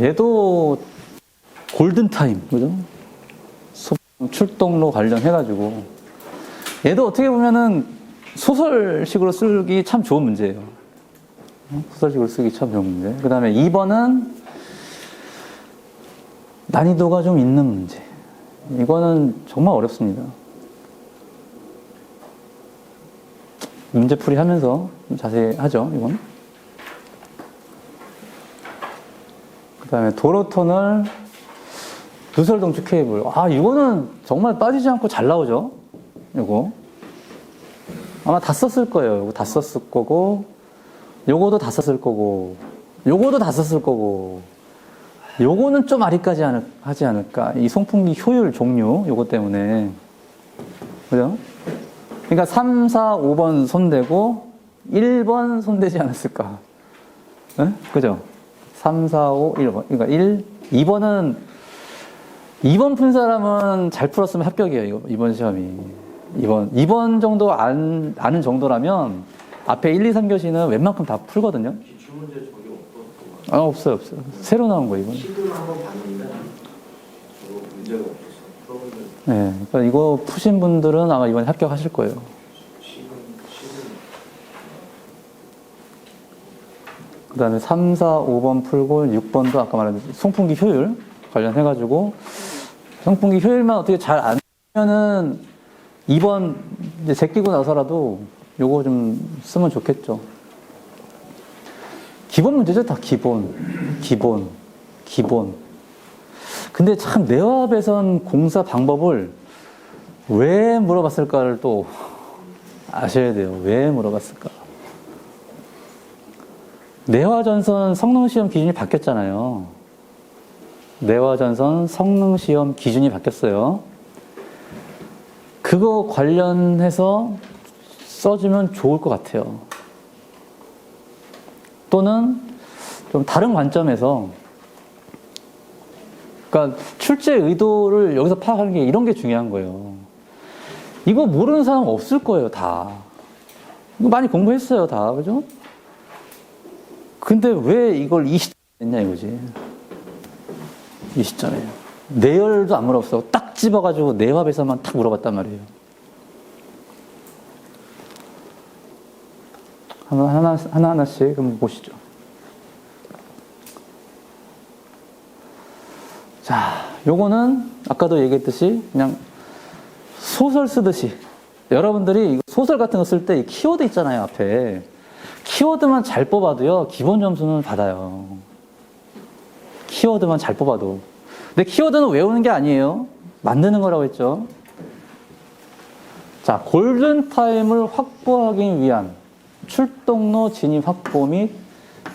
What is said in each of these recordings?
얘도 골든타임, 그죠? 소방 출동로 관련해가지고. 얘도 어떻게 보면은 소설식으로 쓰기 참 좋은 문제예요. 소설식으로 쓰기 참 좋은 문제. 그 다음에 2번은 난이도가 좀 있는 문제. 이거는 정말 어렵습니다. 문제풀이 하면서 좀 자세히 하죠, 이건. 그 다음에 도로터널 누설동축 케이블. 아, 이거는 정말 빠지지 않고 잘 나오죠? 이거. 아마 다 썼을 거예요. 이거 다 썼을 거고, 요거도 다 썼을 거고, 요거도 다 썼을 거고, 요거는 좀 아리까지 하지 않을까. 이 송풍기 효율 종류, 요거 때문에. 그죠? 그러니까 3, 4, 5번 손대고 1번 손대지 않았을까. 네? 그죠? 3, 4, 5, 1번. 그러니까 2번 푼 사람은 잘 풀었으면 합격이에요. 이번 시험이. 2번 정도 아는 정도라면 앞에 1, 2, 3교시는 웬만큼 다 풀거든요. 기출문제 저기 없어요? 없어요. 새로 나온 거예요, 이건. 시금 한번 봤는데 문제가 없어서 풀어보면. 네, 그러니까 이거 푸신 분들은 아마 이번에 합격하실 거예요. 시금. 그 다음에 3, 4, 5번 풀고 6번도 아까 말한 송풍기 효율 관련해가지고 송풍기 효율만 어떻게 잘 안 하면은 2번 이제 제끼고 나서라도 요거 좀 쓰면 좋겠죠. 기본 문제죠, 다 기본. 근데 참 내화배선 공사 방법을 왜 물어봤을까를 또 아셔야 돼요. 왜 물어봤을까? 내화전선 성능시험 기준이 바뀌었잖아요. 내화전선 성능시험 기준이 바뀌었어요. 그거 관련해서 써주면 좋을 것 같아요. 또는 좀 다른 관점에서, 그러니까 출제 의도를 여기서 파악하는 게 이런 게 중요한 거예요. 이거 모르는 사람 없을 거예요, 다. 이거 많이 공부했어요, 다. 그죠? 근데 왜 이걸 이 시점에 했냐 이거지. 이 시점에. 내열도 안 물어봤어. 딱 집어가지고 내화배선만 탁 물어봤단 말이에요. 하나씩 한번 보시죠. 자, 요거는 아까도 얘기했듯이 그냥 소설 쓰듯이 여러분들이 소설 같은 거 쓸 때 키워드 있잖아요, 앞에. 키워드만 잘 뽑아도요, 기본 점수는 받아요. 키워드만 잘 뽑아도. 근데 키워드는 외우는 게 아니에요. 만드는 거라고 했죠. 자, 골든타임을 확보하기 위한 출동로 진입 확보 및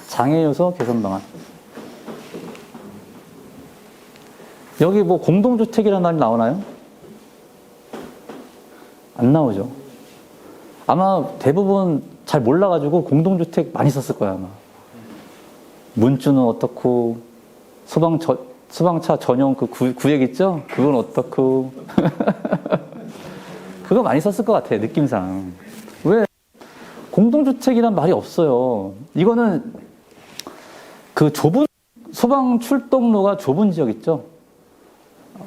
장애 요소 개선 방안. 여기 뭐 공동주택이라는 말이 나오나요? 안 나오죠. 아마 대부분 잘 몰라가지고 공동주택 많이 썼을 거야, 아마. 문주는 어떻고, 소방차 전용 그 구획 있죠? 그건 어떻고. 그거 많이 썼을 것 같아, 느낌상. 왜? 공동주택이란 말이 없어요. 이거는 그 좁은, 소방 출동로가 좁은 지역 있죠?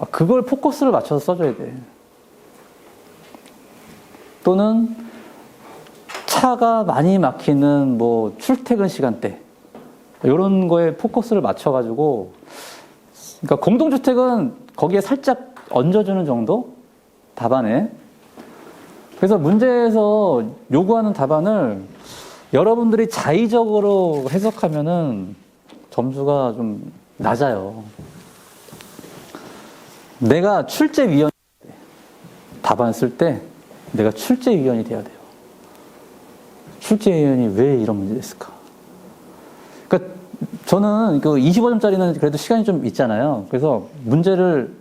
그걸 포커스를 맞춰서 써줘야 돼. 또는 차가 많이 막히는 뭐 출퇴근 시간대. 이런 거에 포커스를 맞춰가지고, 그러니까 공동주택은 거기에 살짝 얹어주는 정도? 답안에. 그래서 문제에서 요구하는 답안을 여러분들이 자의적으로 해석하면은 점수가 좀 낮아요. 내가 출제위원, 답안 쓸 때 내가 출제위원이 돼야 돼요. 출제위원이 왜 이런 문제 냈을까? 그러니까 저는 그 25점짜리는 그래도 시간이 좀 있잖아요. 그래서 문제를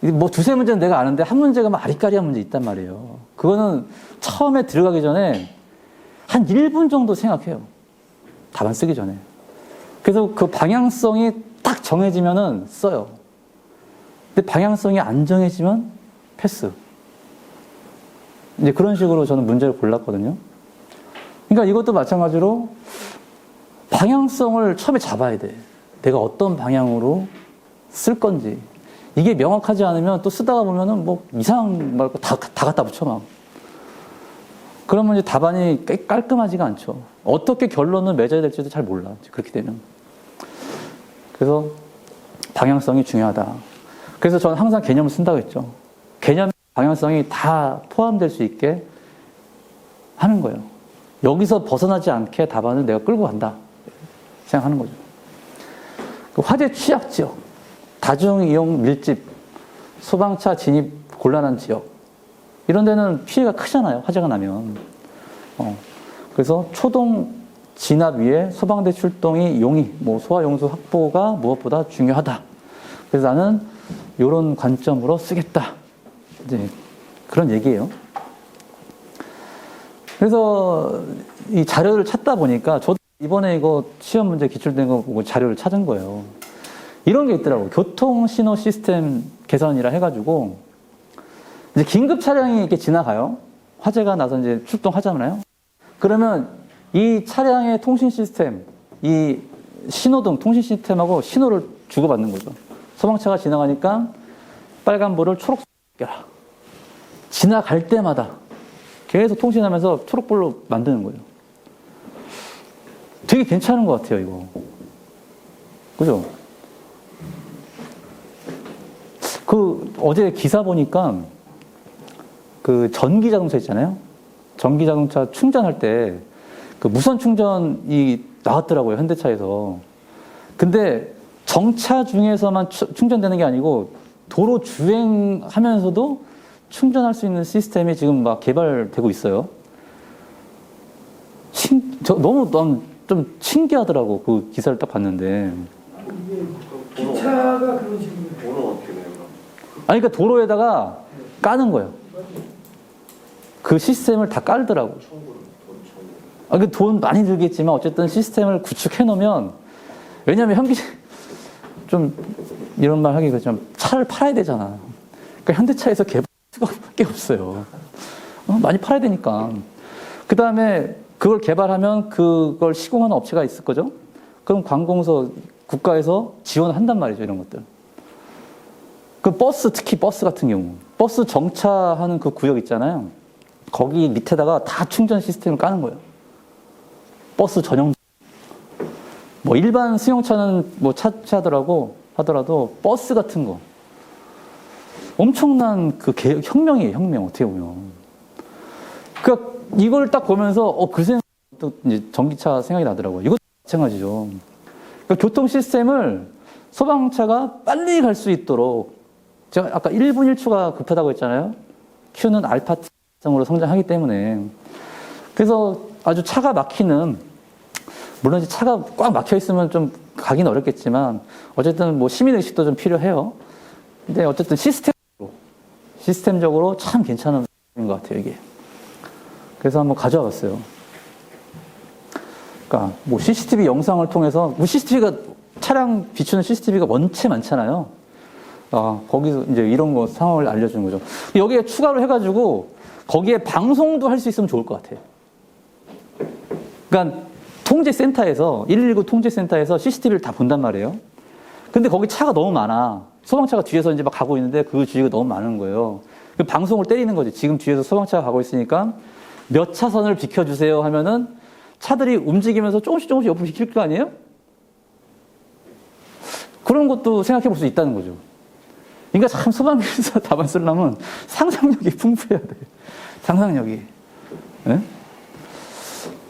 뭐 두세 문제는 내가 아는데 한 문제가 막 아리까리한 문제 있단 말이에요. 그거는 처음에 들어가기 전에 한 1분 정도 생각해요. 답안 쓰기 전에. 그래서 그 방향성이 딱 정해지면은 써요. 근데 방향성이 안 정해지면 패스. 이제 그런 식으로 저는 문제를 골랐거든요. 그러니까 이것도 마찬가지로 방향성을 처음에 잡아야 돼. 내가 어떤 방향으로 쓸 건지. 이게 명확하지 않으면 또 쓰다가 보면은 뭐 이상한 말고 다 갖다 붙여 막. 그러면 이제 답안이 깔끔하지가 않죠. 어떻게 결론을 맺어야 될지도 잘 몰라. 그렇게 되면. 그래서 방향성이 중요하다. 그래서 저는 항상 개념을 쓴다고 했죠. 개념, 방향성이 다 포함될 수 있게 하는 거예요. 여기서 벗어나지 않게 답안을 내가 끌고 간다 생각하는 거죠. 화재 취약 지역, 다중이용 밀집, 소방차 진입 곤란한 지역 이런 데는 피해가 크잖아요. 화재가 나면. 그래서 초동 진압 위에 소방대 출동이 용이, 뭐 소화용수 확보가 무엇보다 중요하다. 그래서 나는 이런 관점으로 쓰겠다. 이제 그런 얘기예요. 그래서 이 자료를 찾다 보니까 저도 이번에 이거 시험 문제 기출된 거 보고 자료를 찾은 거예요. 이런 게 있더라고요. 교통 신호 시스템 개선이라 해가지고 이제 긴급 차량이 이렇게 지나가요. 화재가 나서 이제 출동하잖아요. 그러면 이 차량의 통신 시스템, 이 신호등 통신 시스템하고 신호를 주고받는 거죠. 소방차가 지나가니까 빨간불을 초록불로 바뀌어라. 지나갈 때마다 계속 통신하면서 초록불로 만드는 거예요. 되게 괜찮은 것 같아요, 이거. 그죠? 어제 기사 보니까 그 전기 자동차 있잖아요. 전기 자동차 충전할 때 그 무선 충전이 나왔더라고요, 현대차에서. 근데 정차 중에서만 충전되는 게 아니고 도로 주행하면서도 충전할 수 있는 시스템이 지금 막 개발되고 있어요. 너무 좀 신기하더라고, 그 기사를 딱 봤는데. 기차가 그런 식으로. 돈은 어떻게 내요? 아니, 그러니까 도로에다가 까는 거예요. 그 시스템을 다 깔더라고. 그 돈 많이 들겠지만 어쨌든 시스템을 구축해 놓으면, 왜냐면 좀 이런 말 하기가 좀 차를 팔아야 되잖아. 그러니까 현대차에서 개발 수밖에 없어요. 많이 팔아야 되니까. 그 다음에 그걸 개발하면 그걸 시공하는 업체가 있을 거죠. 그럼 관공서 국가에서 지원한단 말이죠, 이런 것들. 그 버스, 특히 버스 같은 경우, 버스 정차하는 그 구역 있잖아요. 거기 밑에다가 다 충전 시스템을 까는 거예요. 버스 전용. 뭐 일반 승용차는 뭐 차더라도 버스 같은 거 엄청난 그 혁명이에요, 혁명. 어떻게 보면. 그러니까 이걸 딱 보면서 그 생각, 또 이제 전기차 생각이 나더라고요. 이것도 마찬가지죠. 그러니까 교통 시스템을 소방차가 빨리 갈 수 있도록, 제가 아까 1분 1초가 급하다고 했잖아요. Q는 알파성으로 성장하기 때문에. 그래서 아주 차가 막히는, 물론 이제 차가 꽉 막혀 있으면 좀 가긴 어렵겠지만 어쨌든 뭐 시민의식도 좀 필요해요. 근데 어쨌든 시스템적으로 참 괜찮은 것 같아요, 이게. 그래서 한번 가져와 봤어요. 그러니까 뭐 CCTV 영상을 통해서, 뭐 CCTV가, 차량 비추는 CCTV가 원체 많잖아요. 거기서 이제 이런 거 상황을 알려주는 거죠. 여기에 추가로 해가지고 거기에 방송도 할 수 있으면 좋을 것 같아요. 그러니까 통제센터에서, 119 통제센터에서 CCTV를 다 본단 말이에요. 근데 거기 차가 너무 많아. 소방차가 뒤에서 이제 막 가고 있는데 그 주위가 너무 많은 거예요. 그 방송을 때리는 거지. 지금 뒤에서 소방차가 가고 있으니까 몇 차선을 비켜주세요 하면은 차들이 움직이면서 조금씩 옆으로 비킬 거 아니에요? 그런 것도 생각해 볼 수 있다는 거죠. 그러니까 참 소방에서 답안 쓰려면 상상력이 풍부해야 돼. 상상력이. 네?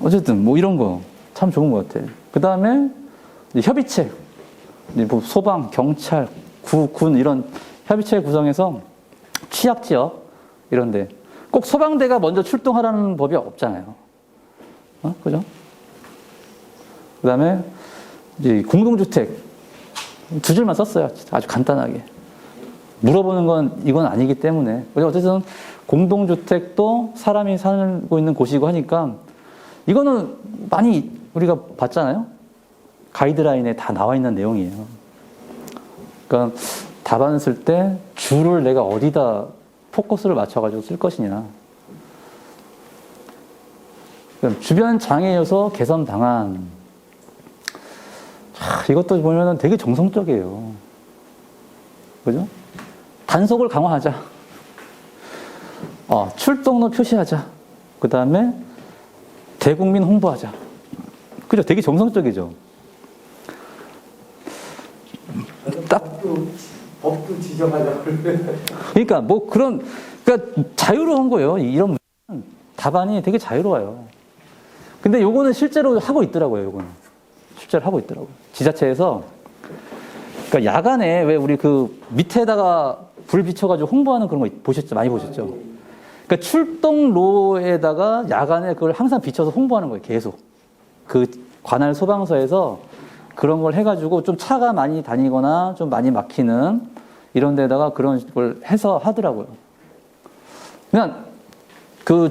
어쨌든 뭐 이런 거 참 좋은 것 같아. 그 다음에 협의체, 뭐 소방, 경찰, 군 이런 협의체 구성해서 취약지역 이런데 꼭 소방대가 먼저 출동하라는 법이 없잖아요. 그죠? 그 다음에 이제 공동주택 2줄만 썼어요. 아주 간단하게. 물어보는 건 이건 아니기 때문에. 어쨌든 공동주택도 사람이 살고 있는 곳이고 하니까 이거는 많이 우리가 봤잖아요. 가이드라인에 다 나와 있는 내용이에요. 그러니까 답안 쓸 때 줄을 내가 어디다 포커스를 맞춰가지고 쓸 것이냐. 주변 장애 요소 개선 방안. 이것도 보면은 되게 정성적이에요. 그죠? 단속을 강화하자. 출동로 표시하자. 그 다음에 대국민 홍보하자. 그죠? 되게 정성적이죠. 법도 지정하자. 그러니까 뭐 그러니까 자유로운 거예요. 이런 답안이 되게 자유로워요. 근데 요거는 실제로 하고 있더라고요. 요거는 실제로 하고 있더라고요. 지자체에서 그러니까 야간에 왜 우리 그 밑에다가 불 비춰가지고 홍보하는 그런 거 보셨죠? 많이 보셨죠? 그러니까 출동로에다가 야간에 그걸 항상 비춰서 홍보하는 거예요. 계속 그 관할 소방서에서 그런 걸 해가지고 좀 차가 많이 다니거나 좀 많이 막히는 이런 데다가 그런 걸 해서 하더라고요. 그냥 그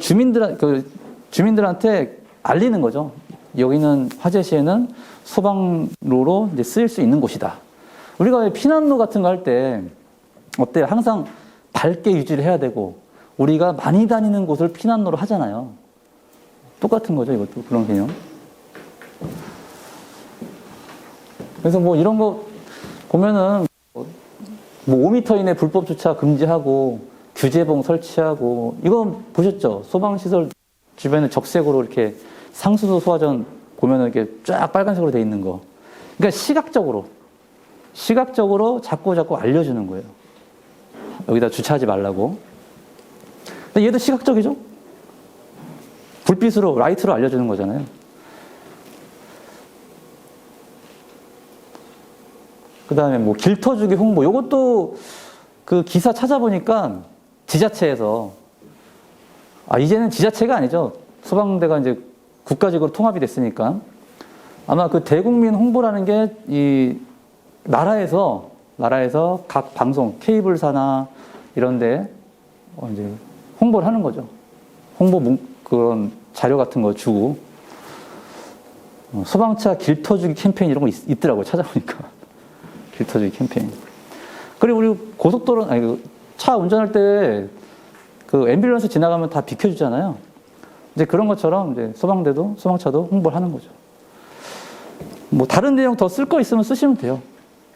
주민들한테 알리는 거죠. 여기는 화재 시에는 소방로로 이제 쓰일 수 있는 곳이다. 우리가 왜 피난로 같은 거 할 때 어때요? 항상 밝게 유지를 해야 되고 우리가 많이 다니는 곳을 피난로로 하잖아요. 똑같은 거죠, 이것도 그런 개념. 그래서 뭐 이런 거 보면은 뭐 5m 이내 불법 주차 금지하고 규제봉 설치하고 이거 보셨죠? 소방시설 주변에 적색으로 이렇게 상수도 소화전 보면은 이렇게 쫙 빨간색으로 돼 있는 거. 그러니까 시각적으로 자꾸 알려주는 거예요. 여기다 주차하지 말라고. 근데 얘도 시각적이죠? 불빛으로, 라이트로 알려주는 거잖아요. 그 다음에 뭐 길터주기 홍보. 요것도 그 기사 찾아보니까 지자체에서, 이제는 지자체가 아니죠. 소방대가 이제 국가직으로 통합이 됐으니까. 아마 그 대국민 홍보라는 게 이 나라에서 각 방송, 케이블사나 이런데 이제 홍보를 하는 거죠. 그런 자료 같은 거 주고. 소방차 길터주기 캠페인 이런 거 있더라고요. 찾아보니까. 길터주기 캠페인. 그리고 우리 고속도로, 차 운전할 때 그 앰뷸런스 지나가면 다 비켜주잖아요. 이제 그런 것처럼 이제 소방차도 홍보를 하는 거죠. 뭐 다른 내용 더 쓸 거 있으면 쓰시면 돼요.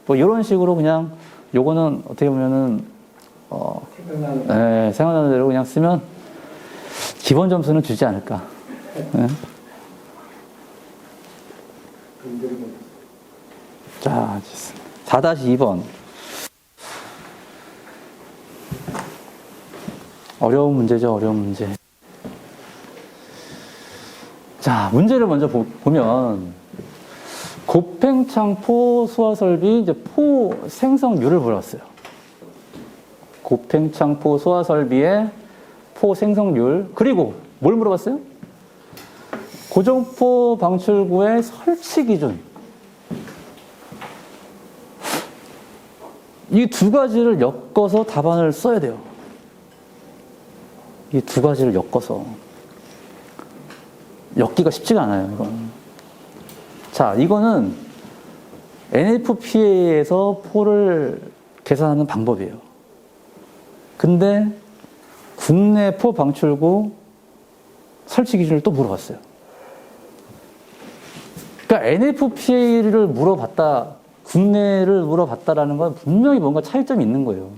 뭐 이런 식으로 그냥 요거는 어떻게 보면은 생각나는 대로 그냥 쓰면 기본 점수는 주지 않을까. 네. 자, 4-2번. 어려운 문제죠, 어려운 문제. 자, 문제를 먼저 보면, 곱팽창포 소화설비, 이제 포 생성률을 물었어요. 곱팽창포 소화설비의 포 생성률. 그리고 뭘 물어봤어요? 고정포 방출구의 설치 기준. 이 두 가지를 엮어서 답안을 써야 돼요. 이 두 가지를 엮어서. 엮기가 쉽지가 않아요, 이건. 자, 이거는 NFPA에서 포를 계산하는 방법이에요. 근데 국내 포 방출구 설치 기준을 또 물어봤어요. 그러니까 NFPA를 물어봤다, 국내를 물어봤다라는 건 분명히 뭔가 차이점이 있는 거예요.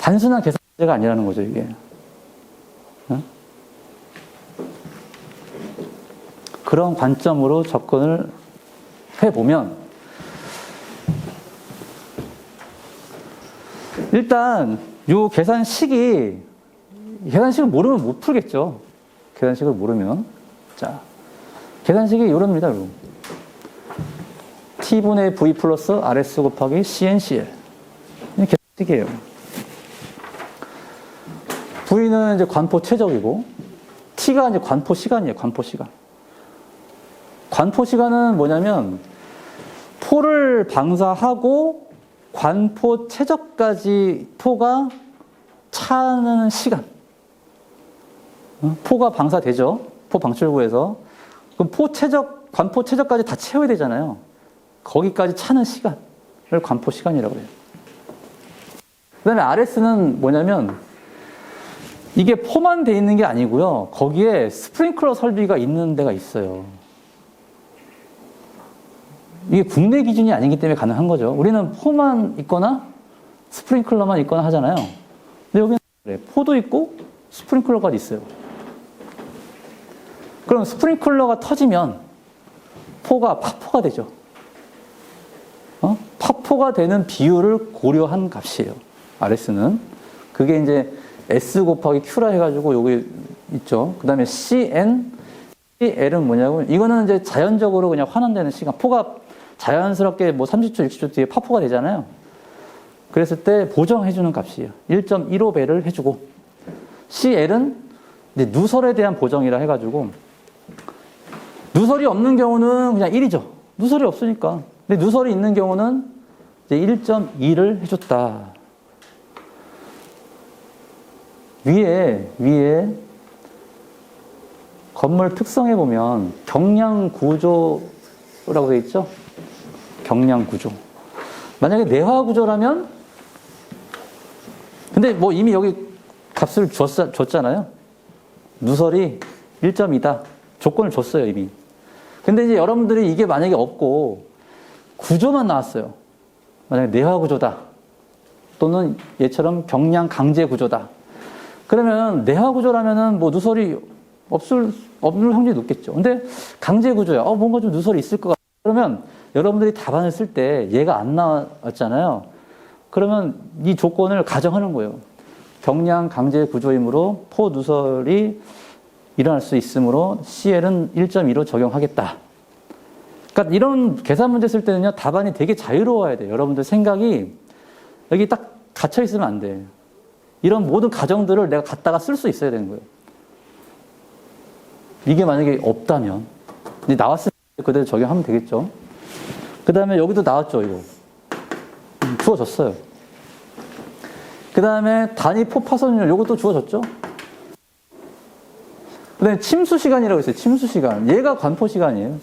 단순한 계산 문제가 아니라는 거죠, 이게. 그런 관점으로 접근을 해보면 일단 요 계산식을 모르면 못 풀겠죠. 계산식을 모르면. 자, 계산식이 이럽니다, 여러분. T분의 V 플러스 RS 곱하기 CNCL. 이 계산식이에요. V는 이제 관포 최적이고, T가 이제 관포 시간이에요, 관포 시간. 관포 시간은 뭐냐면, 포를 방사하고, 관포 최적까지 포가 차는 시간. 포가 방사되죠. 포 방출구에서. 그럼 관포 최적까지 다 채워야 되잖아요. 거기까지 차는 시간을 관포 시간이라고 해요. 그 다음에 RS는 뭐냐면, 이게 포만 돼 있는 게 아니고요. 거기에 스프링클러 설비가 있는 데가 있어요. 이게 국내 기준이 아니기 때문에 가능한 거죠. 우리는 포만 있거나 스프링클러만 있거나 하잖아요. 근데 여기는 그래. 포도 있고 스프링클러가 있어요. 그럼 스프링클러가 터지면 포가 파포가 되죠. 파포가 되는 비율을 고려한 값이에요. RS는. 그게 이제 S 곱하기 Q라 해가지고 여기 있죠. 그 다음에 CN, CL은 뭐냐면 이거는 이제 자연적으로 그냥 환원되는 시간. 포가 자연스럽게 뭐 30초, 60초 뒤에 파포가 되잖아요. 그랬을 때 보정해주는 값이에요. 1.15배를 해주고 CL은 이제 누설에 대한 보정이라 해가지고 누설이 없는 경우는 그냥 1이죠. 누설이 없으니까. 근데 누설이 있는 경우는 이제 1.2를 해줬다. 위에 건물 특성에 보면 경량 구조라고 되어 있죠? 경량 구조. 만약에 내화 구조라면 근데 뭐 이미 여기 값을 줬잖아요. 누설이 1.2다. 조건을 줬어요, 이미. 근데 이제 여러분들이 이게 만약에 없고 구조만 나왔어요. 만약에 내화 구조다. 또는 얘처럼 경량 강제 구조다. 그러면 내화 구조라면은 뭐 누설이 없을 확률이 높겠죠. 근데 강제 구조야. 뭔가 좀 누설이 있을 것 같아. 그러면 여러분들이 답안을 쓸 때 얘가 안 나왔잖아요. 그러면 이 조건을 가정하는 거예요. 경량 강제 구조이므로 포 누설이 일어날 수 있으므로 CL은 1.2로 적용하겠다. 그러니까 이런 계산 문제 쓸 때는요, 답안이 되게 자유로워야 돼요. 여러분들 생각이 여기 딱 갇혀 있으면 안 돼. 이런 모든 가정들을 내가 갖다가 쓸 수 있어야 되는 거예요. 이게 만약에 없다면, 이제 나왔을 때 그대로 적용하면 되겠죠. 그 다음에 여기도 나왔죠, 이거. 주어졌어요. 그 다음에 단위 포 파손율, 요것도 주어졌죠. 그 다음에 침수 시간이라고 있어요. 침수 시간. 얘가 관포 시간이에요.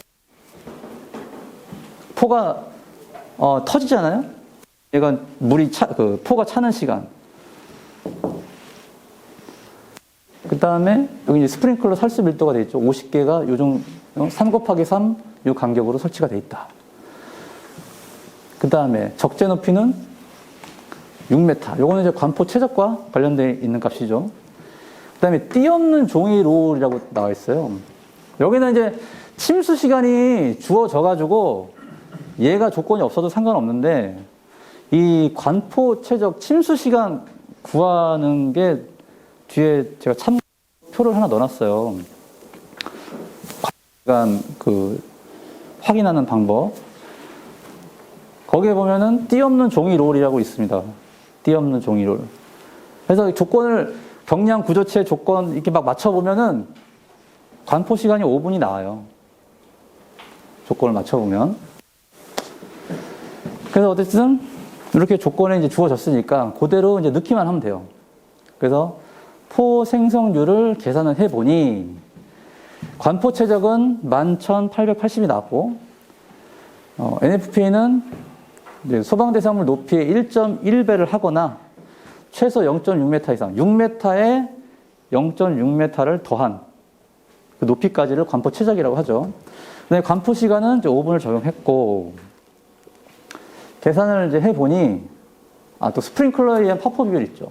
포가 터지잖아요. 얘가 포가 차는 시간. 그 다음에 여기 이제 스프링클러 살수 밀도가 되어 있죠. 50개가 요정 3 곱하기 3 요 간격으로 설치가 되어 있다. 그 다음에 적재 높이는 6m. 요거는 이제 관포 최적과 관련되어 있는 값이죠. 그 다음에 띠 없는 종이 롤이라고 나와 있어요. 여기는 이제 침수 시간이 주어져가지고 얘가 조건이 없어도 상관없는데 이 관포 최적 침수 시간 구하는 게 뒤에 제가 참표를 하나 넣어놨어요. 시간 확인하는 방법. 거기에 보면은 띠 없는 종이 롤이라고 있습니다. 띠 없는 종이 롤. 그래서 조건을 경량 구조체 조건 이렇게 막 맞춰보면은 관포 시간이 5분이 나와요. 조건을 맞춰보면. 그래서 어쨌든 이렇게 조건에 이제 주어졌으니까 그대로 이제 넣기만 하면 돼요. 그래서 포 생성률을 계산을 해보니 관포 최적은 11,880이 나왔고 NFP는 소방 대상물 높이의 1.1배를 하거나 최소 0.6m 이상, 6m에 0.6m를 더한 그 높이까지를 관포 최적이라고 하죠. 근데 관포 시간은 이제 5분을 적용했고 계산을 이제 해보니 또 스프링클러에 의한 파포 비율 있죠.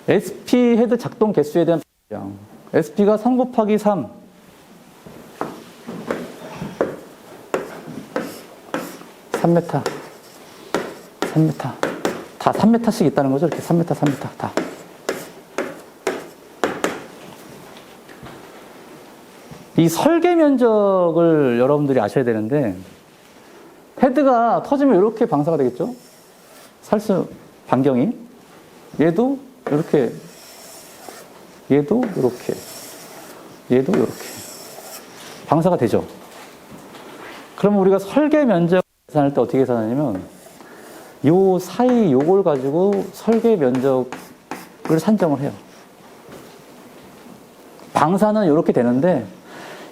SP 헤드 작동 개수에 대한 비율. SP가 3 곱하기 3 3m 다 3m씩 있다는 거죠. 이렇게 3m 다. 이 설계 면적을 여러분들이 아셔야 되는데 헤드가 터지면 이렇게 방사가 되겠죠. 살수 반경이 얘도 이렇게 얘도 이렇게 방사가 되죠. 그러면 우리가 설계 면적 계산할 때 어떻게 계산하냐면 요 사이 요걸 가지고 설계 면적을 산정을 해요. 방사는 이렇게 되는데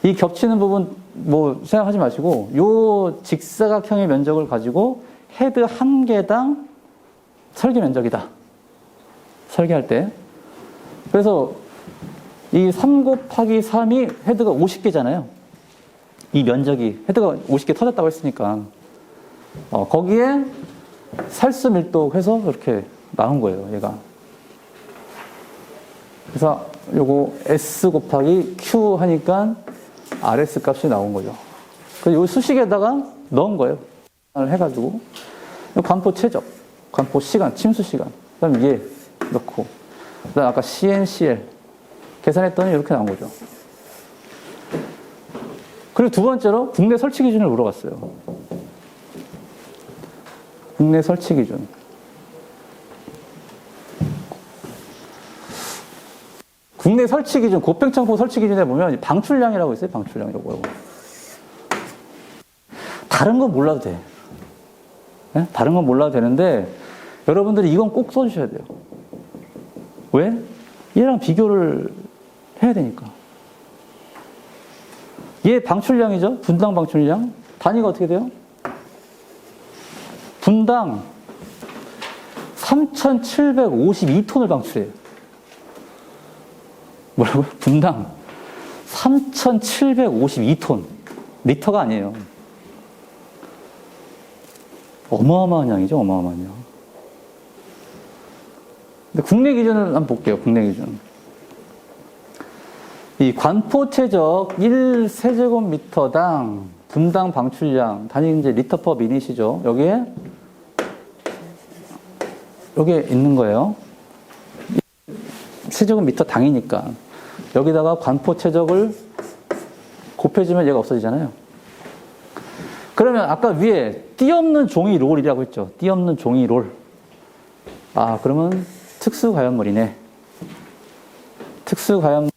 이 겹치는 부분 뭐 생각하지 마시고 요 직사각형의 면적을 가지고 헤드 한 개당 설계 면적이다. 설계할 때. 그래서 이 3 곱하기 3이 헤드가 50개잖아요. 이 면적이 헤드가 50개 터졌다고 했으니까 거기에 살수 밀도 해서 이렇게 나온 거예요, 얘가. 그래서 요거 S 곱하기 Q 하니까 RS 값이 나온 거죠. 그래서 요 수식에다가 넣은 거예요. 해가지고 관포 최적, 관포 시간, 침수 시간, 그다음 얘 넣고, 그다음 아까 CNCL 계산했더니 이렇게 나온 거죠. 그리고 두 번째로 국내 설치 기준을 물어봤어요. 국내 설치 기준. 국내 설치 기준, 고팽창포 설치 기준에 보면 방출량이라고 있어요. 방출량 요거. 다른 건 몰라도 돼. 네? 다른 건 몰라도 되는데 여러분들이 이건 꼭 써주셔야 돼요. 왜? 얘랑 비교를 해야 되니까. 얘 방출량이죠. 분당 방출량. 단위가 어떻게 돼요? 분당 3,752톤을 방출해요. 뭐라고요? 분당 3,752톤. 리터가 아니에요. 어마어마한 양이죠. 어마어마한 양. 근데 국내 기준을 한번 볼게요. 국내 기준. 이 관포 최적 1세제곱미터당 분당 방출량, 단위 이제 리터 퍼 미닛이죠. 여기에 있는 거예요. 세제곱미터 당이니까. 여기다가 관포 최적을 곱해주면 얘가 없어지잖아요. 그러면 아까 위에 띠 없는 종이 롤이라고 했죠. 띠 없는 종이 롤. 아, 그러면 특수가연물이네. 특수가연물.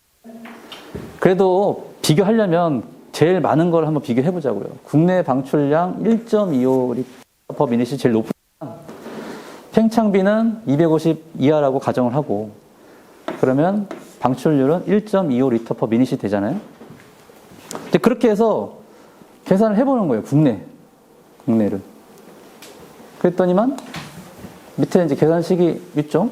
그래도 비교하려면 제일 많은 걸 한번 비교해 보자고요. 국내 방출량 1.25리터 퍼 미닛이 제일 높은. 팽창비는 250 이하라고 가정을 하고, 그러면 방출률은 1.25리터 퍼 미닛이 되잖아요. 근데 그렇게 해서 계산을 해보는 거예요. 국내를. 그랬더니만 밑에 이제 계산식이 있죠.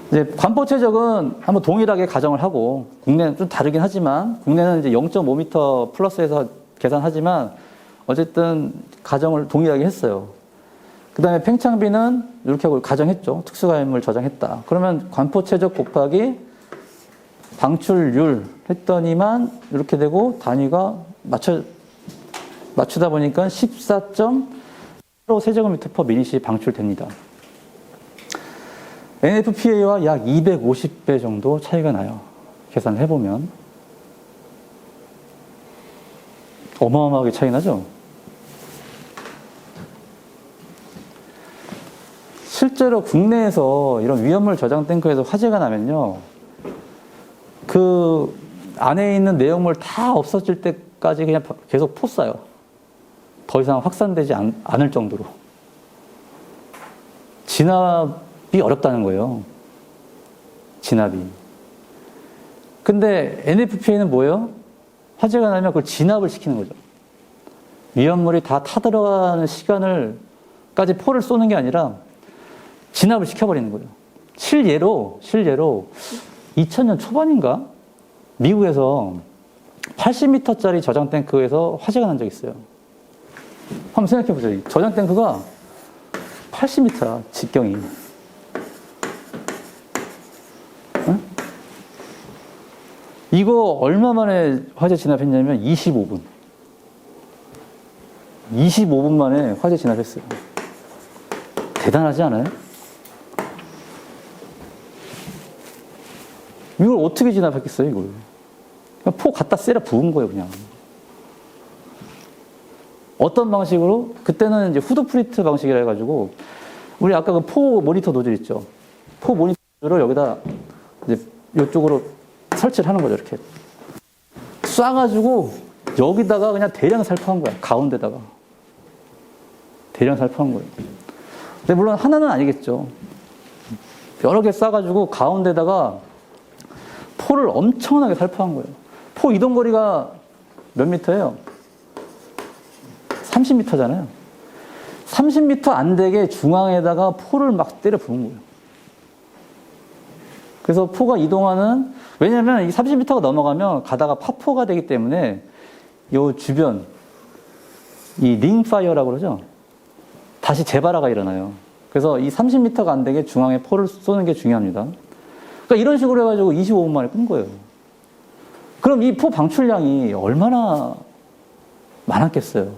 이제 관포 최적은 한번 동일하게 가정을 하고, 국내는 좀 다르긴 하지만, 국내는 이제 0.5m 플러스해서 계산하지만, 어쨌든 가정을 동일하게 했어요. 그 다음에 팽창비는 이렇게 하고 가정했죠. 특수가연물 저장했다. 그러면 관포 최적 곱하기 방출률 했더니만 이렇게 되고, 단위가 맞추다 보니까 14.8 세제곱미터 퍼 미닛이 방출됩니다. NFPA와 약 250배 정도 차이가 나요. 계산을 해보면. 어마어마하게 차이 나죠? 실제로 국내에서 이런 위험물 저장 탱크에서 화재가 나면요, 그 안에 있는 내용물 다 없어질 때까지 그냥 계속 포 쏴요. 더 이상 확산되지 않을 정도로. 진압이 어렵다는 거예요. 진압이. 근데 NFPA는 뭐예요? 화재가 나면 그걸 진압을 시키는 거죠. 위험물이 다 타들어가는 시간을까지 포를 쏘는 게 아니라 진압을 시켜버리는 거예요. 실예로 2000년 초반인가? 미국에서 80m짜리 저장 탱크에서 화재가 난 적이 있어요. 한번 생각해 보세요. 저장 탱크가 80m야, 직경이. 응? 이거 얼마 만에 화재 진압했냐면 25분. 25분 만에 화재 진압했어요. 대단하지 않아요? 이걸 어떻게 진압했겠어요, 이걸? 그냥 포 갖다 쎄라 부은 거예요, 그냥. 어떤 방식으로? 그때는 이제 후드 프리트 방식이라 해가지고, 우리 아까 그 포 모니터 노즐 있죠? 포 모니터를 여기다 이제 이쪽으로 설치를 하는 거죠, 이렇게. 쏴가지고, 여기다가 그냥 대량 살포한 거야, 가운데다가. 대량 살포한 거예요. 근데 물론 하나는 아니겠죠. 여러 개 쏴가지고, 가운데다가 포를 엄청나게 살포한 거예요. 포 이동거리가 몇 미터예요? 30m잖아요. 30m 안 되게 중앙에다가 포를 막 때려 부은 거예요. 그래서 포가 이동하는, 왜냐면 이 30m가 넘어가면 가다가 파포가 되기 때문에 요 주변, 이 링파이어라고 그러죠? 다시 재발화가 일어나요. 그래서 이 30m가 안 되게 중앙에 포를 쏘는 게 중요합니다. 그러니까 이런 식으로 해가지고 25분 만에 끈 거예요. 그럼 이 포 방출량이 얼마나 많았겠어요?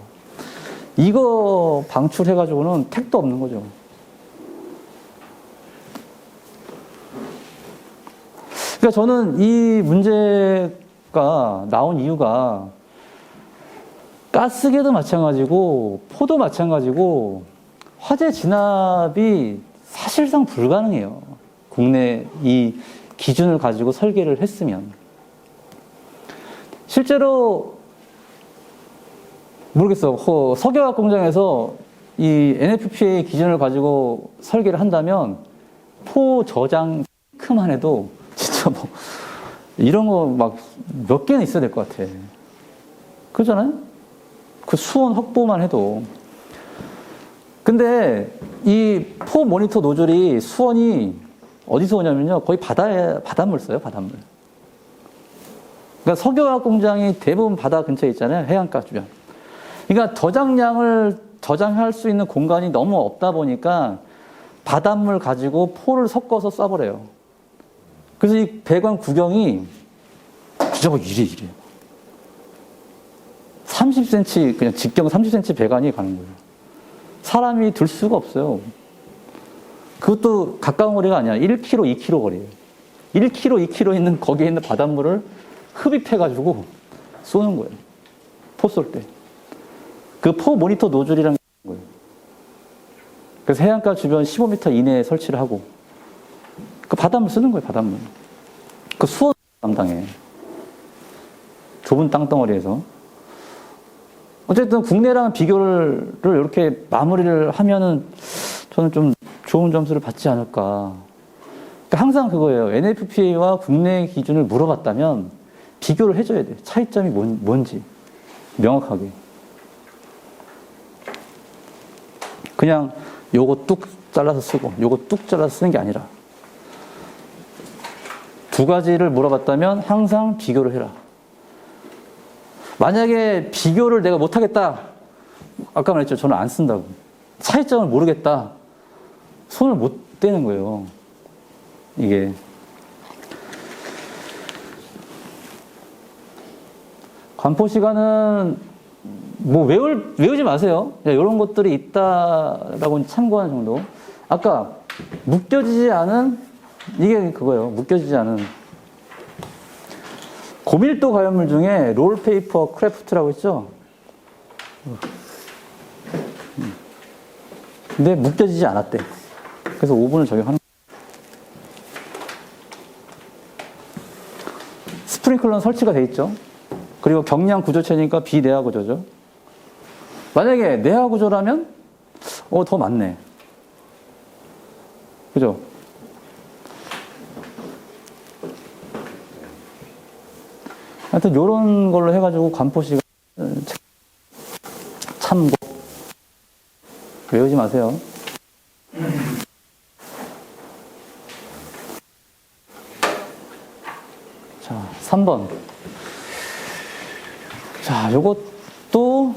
이거 방출해가지고는 택도 없는 거죠. 그러니까 저는 이 문제가 나온 이유가 가스계도 마찬가지고 포도 마찬가지고 화재 진압이 사실상 불가능해요. 국내 이 기준을 가지고 설계를 했으면. 실제로 모르겠어. 석유화학 공장에서 이 NFPA 기준을 가지고 설계를 한다면 포 저장 탱크만 해도 진짜 뭐 이런 거 막 몇 개는 있어야 될 것 같아. 그러잖아요? 그 수온 확보만 해도. 근데 이 포 모니터 노즐이 수온이 어디서 오냐면요. 거의 바닷물 써요, 바닷물. 그러니까 석유화학 공장이 대부분 바다 근처에 있잖아요. 해안가 주변. 그러니까 저장량을 저장할 수 있는 공간이 너무 없다 보니까 바닷물 가지고 포를 섞어서 쏴버려요. 그래서 이 배관 구경이 진짜 이래. 30cm, 그냥 직경 30cm 배관이 가는 거예요. 사람이 들 수가 없어요. 그것도 가까운 거리가 아니야. 1km, 2km 거리예요. 1km, 2km 있는 거기에 있는 바닷물을 흡입해가지고 쏘는 거예요. 포 쏠 때. 그 포 모니터 노즐이라는 게 있는 거예요. 그래서 해안가 주변 15m 이내에 설치를 하고 그 바닷물 쓰는 거예요. 바닷물. 그 수온 담당해. 좁은 땅덩어리에서. 어쨌든 국내랑 비교를 이렇게 마무리를 하면은 저는 좀 좋은 점수를 받지 않을까. 그러니까 항상 그거예요. NFPA와 국내 기준을 물어봤다면 비교를 해줘야 돼. 차이점이 뭔지 명확하게. 그냥 요거 뚝 잘라서 쓰고 요거 뚝 잘라서 쓰는 게 아니라 두 가지를 물어봤다면 항상 비교를 해라. 만약에 비교를 내가 못하겠다. 아까 말했죠. 저는 안 쓴다고. 차이점을 모르겠다. 손을 못 대는 거예요. 이게. 관포 시간은 뭐 외우지 마세요. 이런 것들이 있다라고 참고하는 정도. 아까 묶여지지 않은 이게 그거예요. 묶여지지 않은 고밀도 가연물 중에 롤페이퍼 크래프트라고 있죠. 근데 묶여지지 않았대. 그래서 5분을 적용하는 거예요. 스프링클러는 설치가 돼 있죠. 그리고 경량 구조체니까 비내화 구조죠. 만약에 내화 구조라면 더 많네. 그죠? 하여튼 요런 걸로 해가지고 관포 시간 참고 외우지 마세요. 자, 3번. 자, 요것도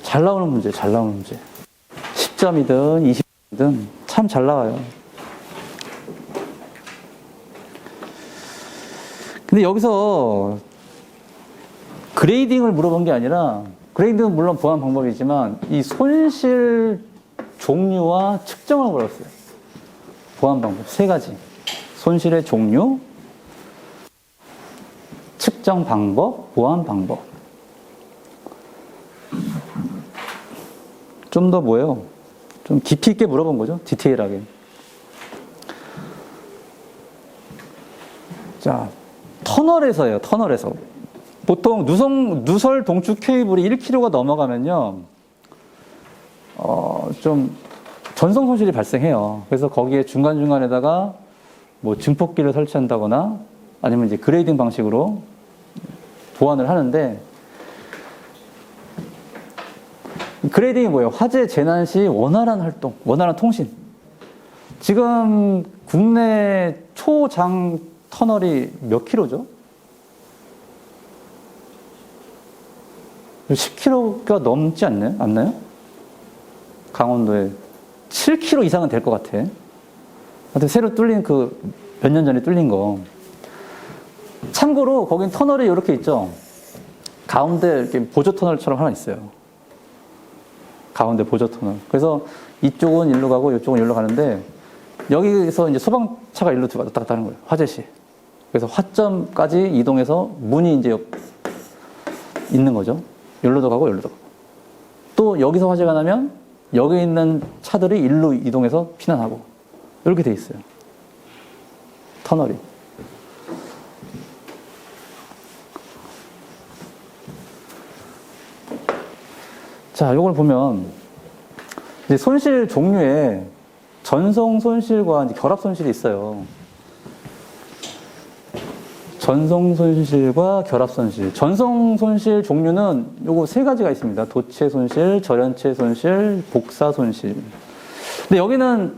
잘 나오는 문제, 잘 나오는 문제. 10점이든 20점이든 참 잘 나와요. 근데 여기서 그레이딩을 물어본 게 아니라, 그레이딩은 물론 보안 방법이지만 이 손실 종류와 측정을 물었어요. 보안 방법 세 가지. 손실의 종류, 측정 방법, 보안 방법. 좀 더 뭐예요? 좀 깊이 있게 물어본 거죠. 디테일하게. 자, 터널에서요. 터널에서. 보통 누설 동축 케이블이 1km가 넘어가면요. 좀 전송 손실이 발생해요. 그래서 거기에 중간중간에다가 뭐 증폭기를 설치한다거나 아니면 이제 그레이딩 방식으로 보완을 하는데, 그레이딩이 뭐예요? 화재 재난 시 원활한 활동, 원활한 통신. 지금 국내 초장 터널이 몇 킬로죠? 10km가 넘지 않나요? 강원도에 7km 이상은 될 것 같아. 하여튼 새로 뚫린 몇 년 전에 뚫린 거. 참고로 거긴 터널이 이렇게 있죠. 가운데 이렇게 보조 터널처럼 하나 있어요. 가운데 보조 터널. 그래서 이쪽은 일로 가고 이쪽은 일로 가는데 여기서 이제 소방차가 일로 왔다 갔다 하는 거예요. 화재시. 그래서 화점까지 이동해서 문이 이제 있는 거죠. 여기로도 가고 여기로도 가고. 또 여기서 화재가 나면 여기 있는 차들이 일로 이동해서 피난하고 이렇게 돼 있어요. 터널이. 자, 이걸 보면 이제 손실 종류에 전송 손실과 이제 결합 손실이 있어요. 전송 손실과 결합 손실. 전송 손실 종류는 요거 세 가지가 있습니다. 도체 손실, 절연체 손실, 복사 손실. 근데 여기는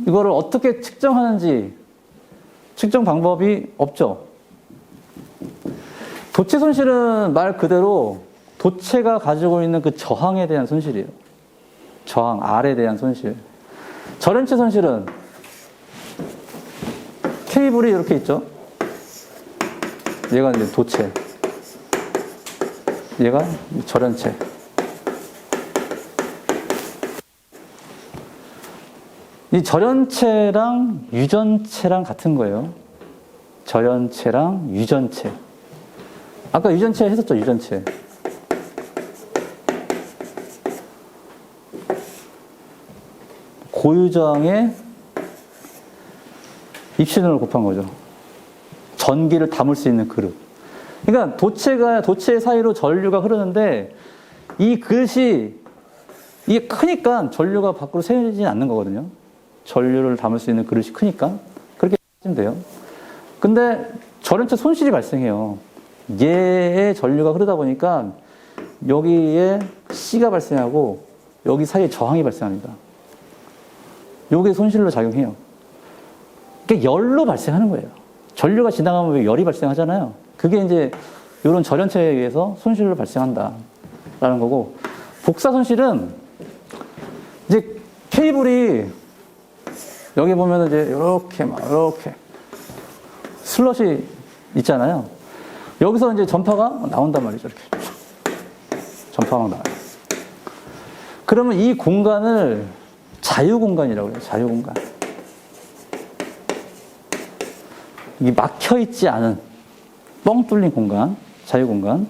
이거를 어떻게 측정하는지 측정 방법이 없죠. 도체 손실은 말 그대로 도체가 가지고 있는 그 저항에 대한 손실이에요. 저항, R에 대한 손실. 절연체 손실은 케이블이 이렇게 있죠. 얘가 이제 도체. 얘가 절연체. 이 절연체랑 유전체랑 같은 거예요. 절연체랑 유전체. 아까 유전체 했었죠, 유전체. 고유저항에 입신호를 곱한 거죠. 전기를 담을 수 있는 그릇. 그러니까 도체 사이로 전류가 흐르는데 이 그릇이 이게 크니까 전류가 밖으로 새어지지 않는 거거든요. 전류를 담을 수 있는 그릇이 크니까 그렇게 하시면 돼요. 근데 절연체 손실이 발생해요. 얘의 전류가 흐르다 보니까 여기에 C가 발생하고 여기 사이에 저항이 발생합니다. 요게 손실로 작용해요. 그게 열로 발생하는 거예요. 전류가 지나가면 왜 열이 발생하잖아요. 그게 이제 이런 절연체에 의해서 손실로 발생한다라는 거고, 복사 손실은 이제 케이블이 여기 보면 이제 이렇게 슬롯이 있잖아요. 여기서 이제 전파가 나온단 말이죠. 이렇게 전파가 나와요. 그러면 이 공간을 자유공간이라고 해요. 자유공간. 이게 막혀있지 않은 뻥 뚫린 공간, 자유공간.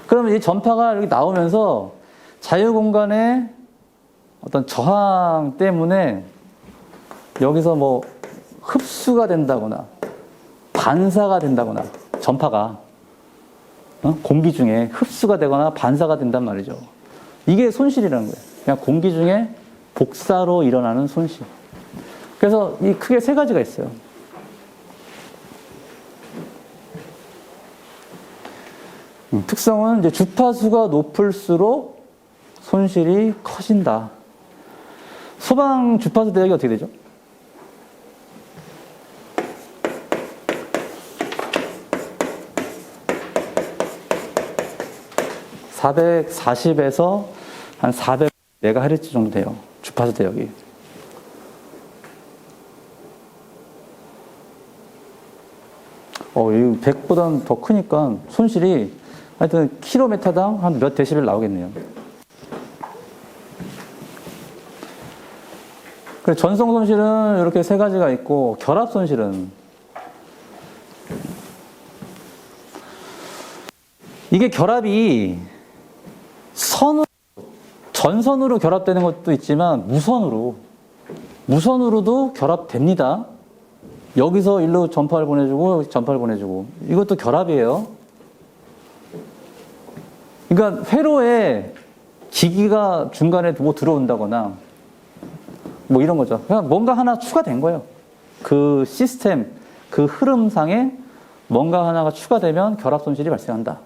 그러면 이 전파가 이렇게 나오면서 자유공간의 어떤 저항 때문에 여기서 뭐 흡수가 된다거나 반사가 된다거나 전파가 공기 중에 흡수가 되거나 반사가 된단 말이죠. 이게 손실이라는 거예요. 그냥 공기 중에 복사로 일어나는 손실. 그래서 이 크게 세 가지가 있어요. 특성은 이제 주파수가 높을수록 손실이 커진다. 소방 주파수 대역이 어떻게 되죠? (440에서) 한 400MHz 정도 돼요. 주파수 대역이. 이 100보다는 더 크니까 손실이 하여튼 킬로미터당 한 몇 데시벨 나오겠네요. 그래서 전송 손실은 이렇게 세 가지가 있고, 결합 손실은 이게 결합이 전선으로 결합되는 것도 있지만 무선으로도 결합됩니다. 여기서 일로 전파를 보내주고 여기 전파를 보내주고, 이것도 결합이에요. 그러니까 회로에 기기가 중간에 뭐 들어온다거나 뭐 이런 거죠. 그냥 뭔가 하나 추가된 거예요. 그 시스템, 그 흐름상에 뭔가 하나가 추가되면 결합 손실이 발생한다.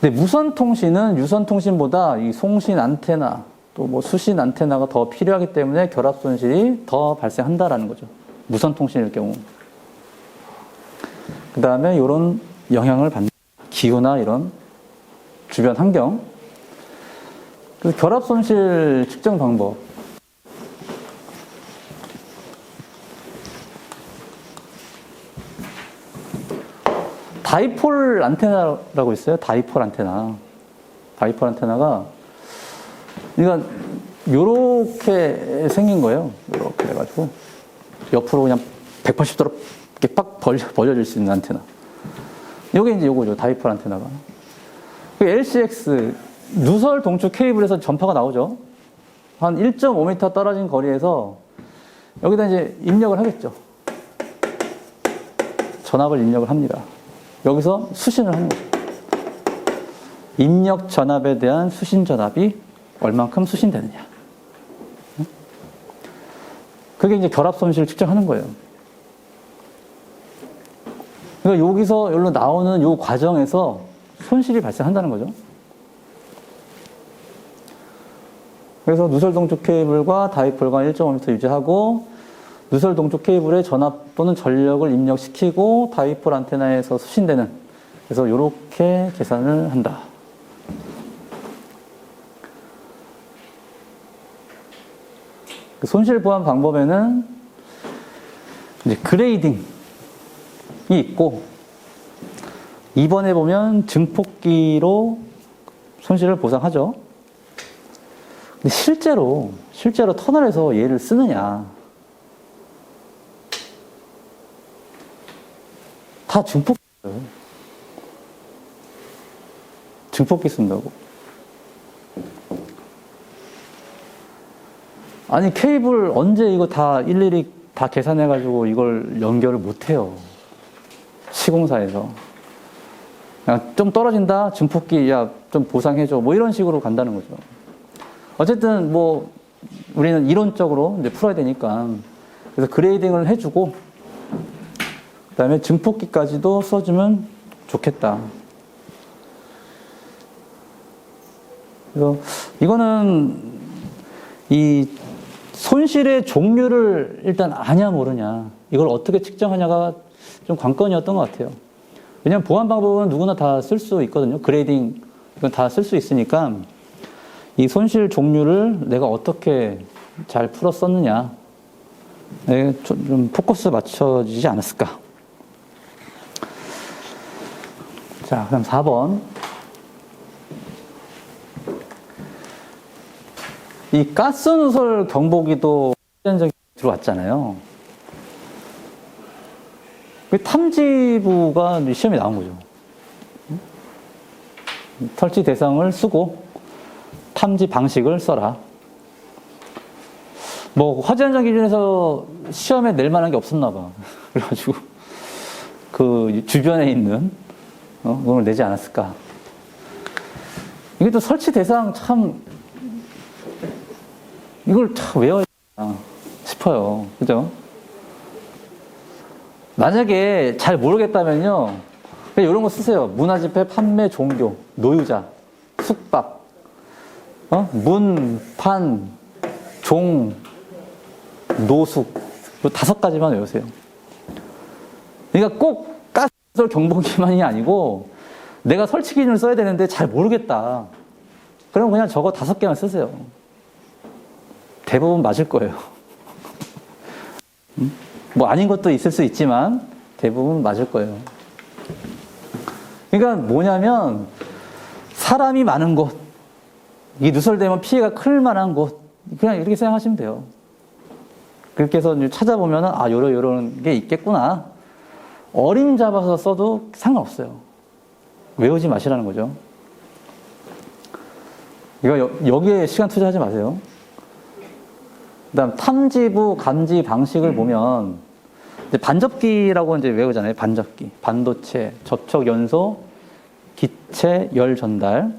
근데 무선 통신은 유선 통신보다 이 송신 안테나 또 뭐 수신 안테나가 더 필요하기 때문에 결합 손실이 더 발생한다라는 거죠. 무선 통신일 경우. 그 다음에 이런 영향을 받는 기후나 이런 주변 환경. 그래서 결합 손실 측정 방법. 다이폴 안테나라고 있어요. 다이폴 안테나. 다이폴 안테나가 그러니까 요렇게 생긴 거예요. 요렇게 해가지고 옆으로 그냥 180도로 이렇게 빡 벌려질 수 있는 안테나. 요게 이제 요거죠. 다이폴 안테나가. LCX 누설 동축 케이블에서 전파가 나오죠. 한 1.5m 떨어진 거리에서 여기다 이제 입력을 하겠죠. 전압을 입력을 합니다. 여기서 수신을 하는 거죠. 입력 전압에 대한 수신 전압이 얼만큼 수신되느냐. 그게 이제 결합 손실을 측정하는 거예요. 그러니까 여기서 여기로 나오는 요 과정에서 손실이 발생한다는 거죠. 그래서 누설 동축 케이블과 다이폴과 1.5m 유지하고 누설 동축 케이블에 전압 또는 전력을 입력시키고 다이폴 안테나에서 수신되는, 그래서 이렇게 계산을 한다. 손실 보완 방법에는 이제 그레이딩이 있고, 2번에 보면 증폭기로 손실을 보상하죠. 근데 실제로 터널에서 얘를 쓰느냐? 다 증폭기 써요. 증폭기 쓴다고. 아니, 케이블 언제 이거 다 일일이 다 계산해가지고 이걸 연결을 못해요. 시공사에서. 그냥 좀 떨어진다? 증폭기, 야, 좀 보상해줘. 뭐 이런 식으로 간다는 거죠. 어쨌든 뭐, 우리는 이론적으로 이제 풀어야 되니까. 그래서 그레이딩을 해주고, 그 다음에 증폭기까지도 써주면 좋겠다. 그래서 이거는 이 손실의 종류를 일단 아냐 모르냐, 이걸 어떻게 측정하냐가 좀 관건이었던 것 같아요. 왜냐하면 보안 방법은 누구나 다 쓸 수 있거든요. 그레이딩 이건 다 쓸 수 있으니까 이 손실 종류를 내가 어떻게 잘 풀었었느냐, 좀 포커스 맞춰지지 않았을까. 자, 그럼 4번. 이 가스 누설 경보기도 후전적이 들어왔잖아요. 그 탐지부가 시험에 나온 거죠. 설치 대상을 쓰고 탐지 방식을 써라. 뭐 화재 안전 기준에서 시험에 낼 만한 게 없었나 봐. 그래가지고 그 주변에 있는 그걸 내지 않았을까. 이게 또 설치 대상 참 이걸 참 외워야 되나 싶어요. 그죠? 만약에 잘 모르겠다면요, 그냥 이런 거 쓰세요. 문화집회, 판매, 종교, 노유자, 숙박, 문, 판, 종, 노숙, 이 5가지만 외우세요. 그러니까 꼭 가스nu설 경보기만이 아니고 내가 설치 기준을 써야 되는데 잘 모르겠다. 그럼 그냥 저거 5개만 쓰세요. 대부분 맞을 거예요. 뭐 아닌 것도 있을 수 있지만 대부분 맞을 거예요. 그러니까 뭐냐면 사람이 많은 곳, 이 누설되면 피해가 클 만한 곳, 그냥 이렇게 생각하시면 돼요. 그렇게 해서 찾아보면 아, 요런 게 있겠구나. 어림잡아서 써도 상관없어요. 외우지 마시라는 거죠. 이거 여기에 시간 투자하지 마세요. 그다음 탐지부 감지 방식을 보면 이제 반접기라고 이제 외우잖아요. 반접기, 반도체, 접촉 연소, 기체 열 전달.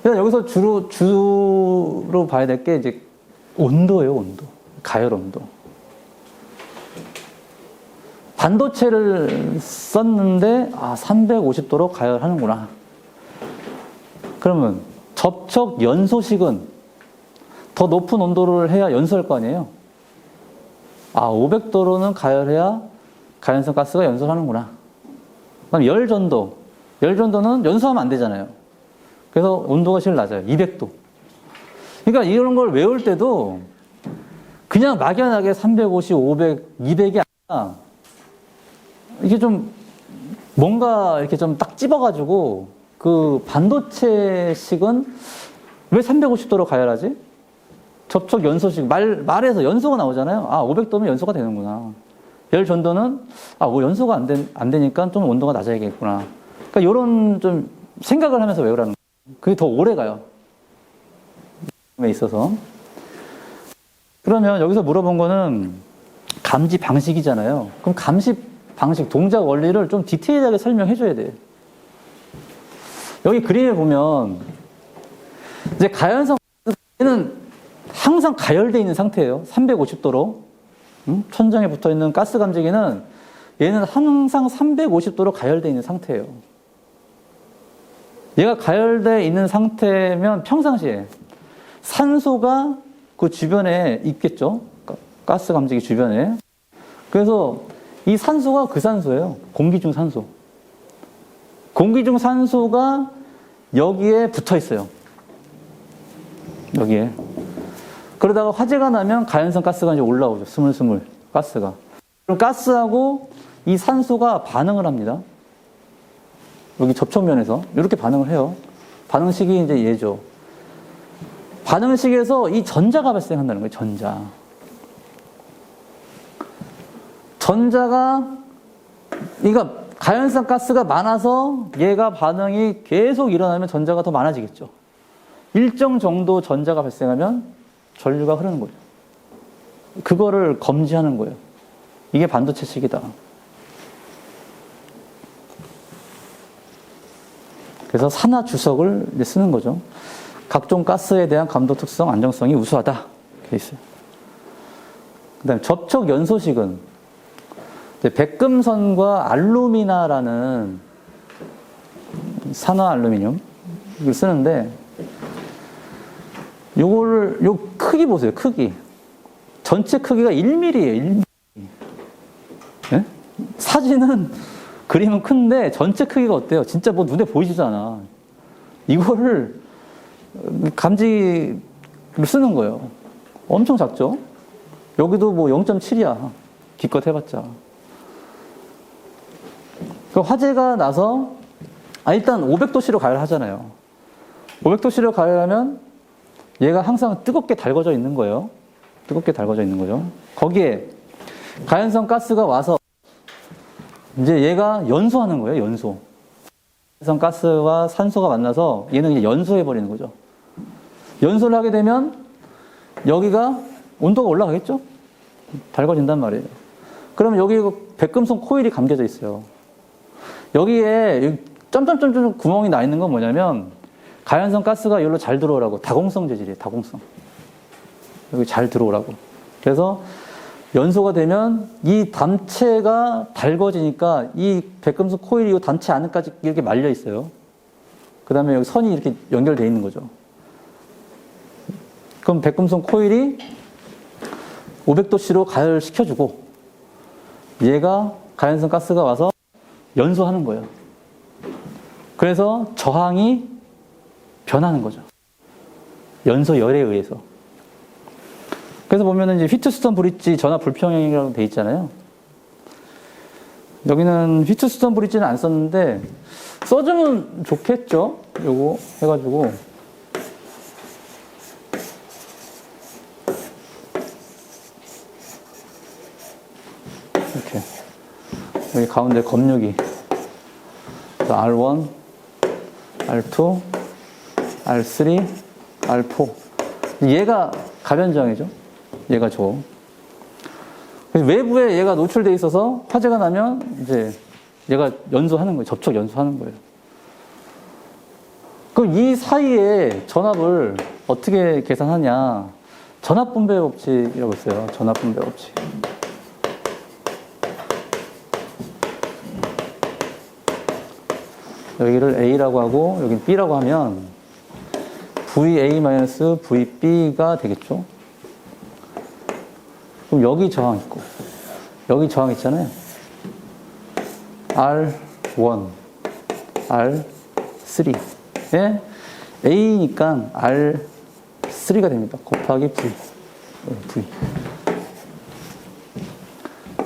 그래서 여기서 주로 봐야 될 게 이제 온도예요. 온도, 가열 온도. 반도체를 썼는데 350도로 가열하는구나. 그러면 접촉 연소식은 더 높은 온도를 해야 연소할 거 아니에요? 500도로는 가열해야 가연성 가스가 연소하는구나. 그럼 열 전도, 열 전도는 연소하면 안 되잖아요. 그래서 온도가 제일 낮아요. 200도. 그러니까 이런 걸 외울 때도 그냥 막연하게 350, 500, 200이 아니라 이게 좀 뭔가 이렇게 좀 딱 집어가지고 그 반도체식은 왜 350도로 가열하지? 접촉 연소식, 말에서 연소가 나오잖아요. 아, 500도면 연소가 되는구나. 열 전도는, 아, 뭐 연소가 안 되니까 좀 온도가 낮아야겠구나. 그러니까 이런 좀 생각을 하면서 외우라는 거예요. 그게 더 오래 가요. 에 있어서. 그러면 여기서 물어본 거는 감지 방식이잖아요. 그럼 감시 방식, 동작 원리를 좀 디테일하게 설명해 줘야 돼요. 여기 그림에 보면 이제 가연성 가스는 항상 가열되어 있는 상태예요. 350도로. 천장에 붙어 있는 가스 감지기는 얘는 항상 350도로 가열되어 있는 상태예요. 얘가 가열되어 있는 상태면 평상시에 산소가 그 주변에 있겠죠. 가스 감지기 주변에. 그래서 이 산소가 그 산소예요. 공기 중 산소. 공기 중 산소가 여기에 붙어 있어요. 여기에. 그러다가 화재가 나면 가연성 가스가 이제 올라오죠. 스물스물 가스가. 그럼 가스하고 이 산소가 반응을 합니다. 여기 접촉면에서 이렇게 반응을 해요. 반응식이 이제 얘죠. 반응식에서 이 전자가 발생한다는 거예요. 전자가 그러니까 가연성 가스가 많아서 얘가 반응이 계속 일어나면 전자가 더 많아지겠죠. 일정 정도 전자가 발생하면 전류가 흐르는 거죠. 그거를 검지하는 거예요. 이게 반도체식이다. 그래서 산화 주석을 이제 쓰는 거죠. 각종 가스에 대한 감도 특성, 안정성이 우수하다. 이렇게 있어요. 그 다음에 접촉 연소식은 백금선과 알루미나라는 산화 알루미늄 이걸 쓰는데 요 크기 보세요. 크기. 전체 크기가 1mm예요. 1mm. 네? 사진은 그림은 큰데 전체 크기가 어때요? 진짜 뭐 눈에 보이지도 않아. 이거를 감지를 쓰는 거예요. 엄청 작죠? 여기도 뭐 0.7이야. 기껏 해봤자. 그 화재가 나서 일단 500도씨로 가열하잖아요. 500도씨로 가열하면 얘가 항상 뜨겁게 달궈져 있는 거예요. 뜨겁게 달궈져 있는 거죠. 거기에 가연성 가스가 와서 이제 얘가 연소하는 거예요. 연소. 가연성 가스와 산소가 만나서 얘는 이제 연소해버리는 거죠. 연소를 하게 되면 여기가 온도가 올라가겠죠? 달궈진단 말이에요. 그러면 여기 백금속 코일이 감겨져 있어요. 여기에 점점점점 구멍이 나 있는 건 뭐냐면 가연성 가스가 여기로 잘 들어오라고. 다공성 재질이에요. 다공성. 여기 잘 들어오라고. 그래서 연소가 되면 이 단체가 달궈지니까 이 백금속 코일이 이 단체 안까지 이렇게 말려 있어요. 그 다음에 여기 선이 이렇게 연결되어 있는 거죠. 그럼 백금속 코일이 500도씨로 가열시켜주고 얘가 가연성 가스가 와서 연소하는 거예요. 그래서 저항이 변하는 거죠. 연소열에 의해서. 그래서 보면은 이제 휘트스톤 브릿지 전압 불평형이라고 돼 있잖아요. 여기는 휘트스톤 브릿지는 안 썼는데 써주면 좋겠죠. 요거 해가지고 이렇게 여기 가운데 검육이 R1, R2, R3, R4 얘가 가변저항이죠. 얘가 저. 외부에 얘가 노출되어 있어서 화재가 나면 이제 얘가 연소하는 거예요. 접촉 연소하는 거예요. 그럼 이 사이에 전압을 어떻게 계산하냐? 전압분배 법칙이라고 있어요. 전압분배 법칙. 여기를 A라고 하고 여긴 B라고 하면 VA-VB가 되겠죠. 그럼 여기 저항 있고 여기 저항 있잖아요. R1, R3에 A니까 R3가 됩니다. 곱하기 V.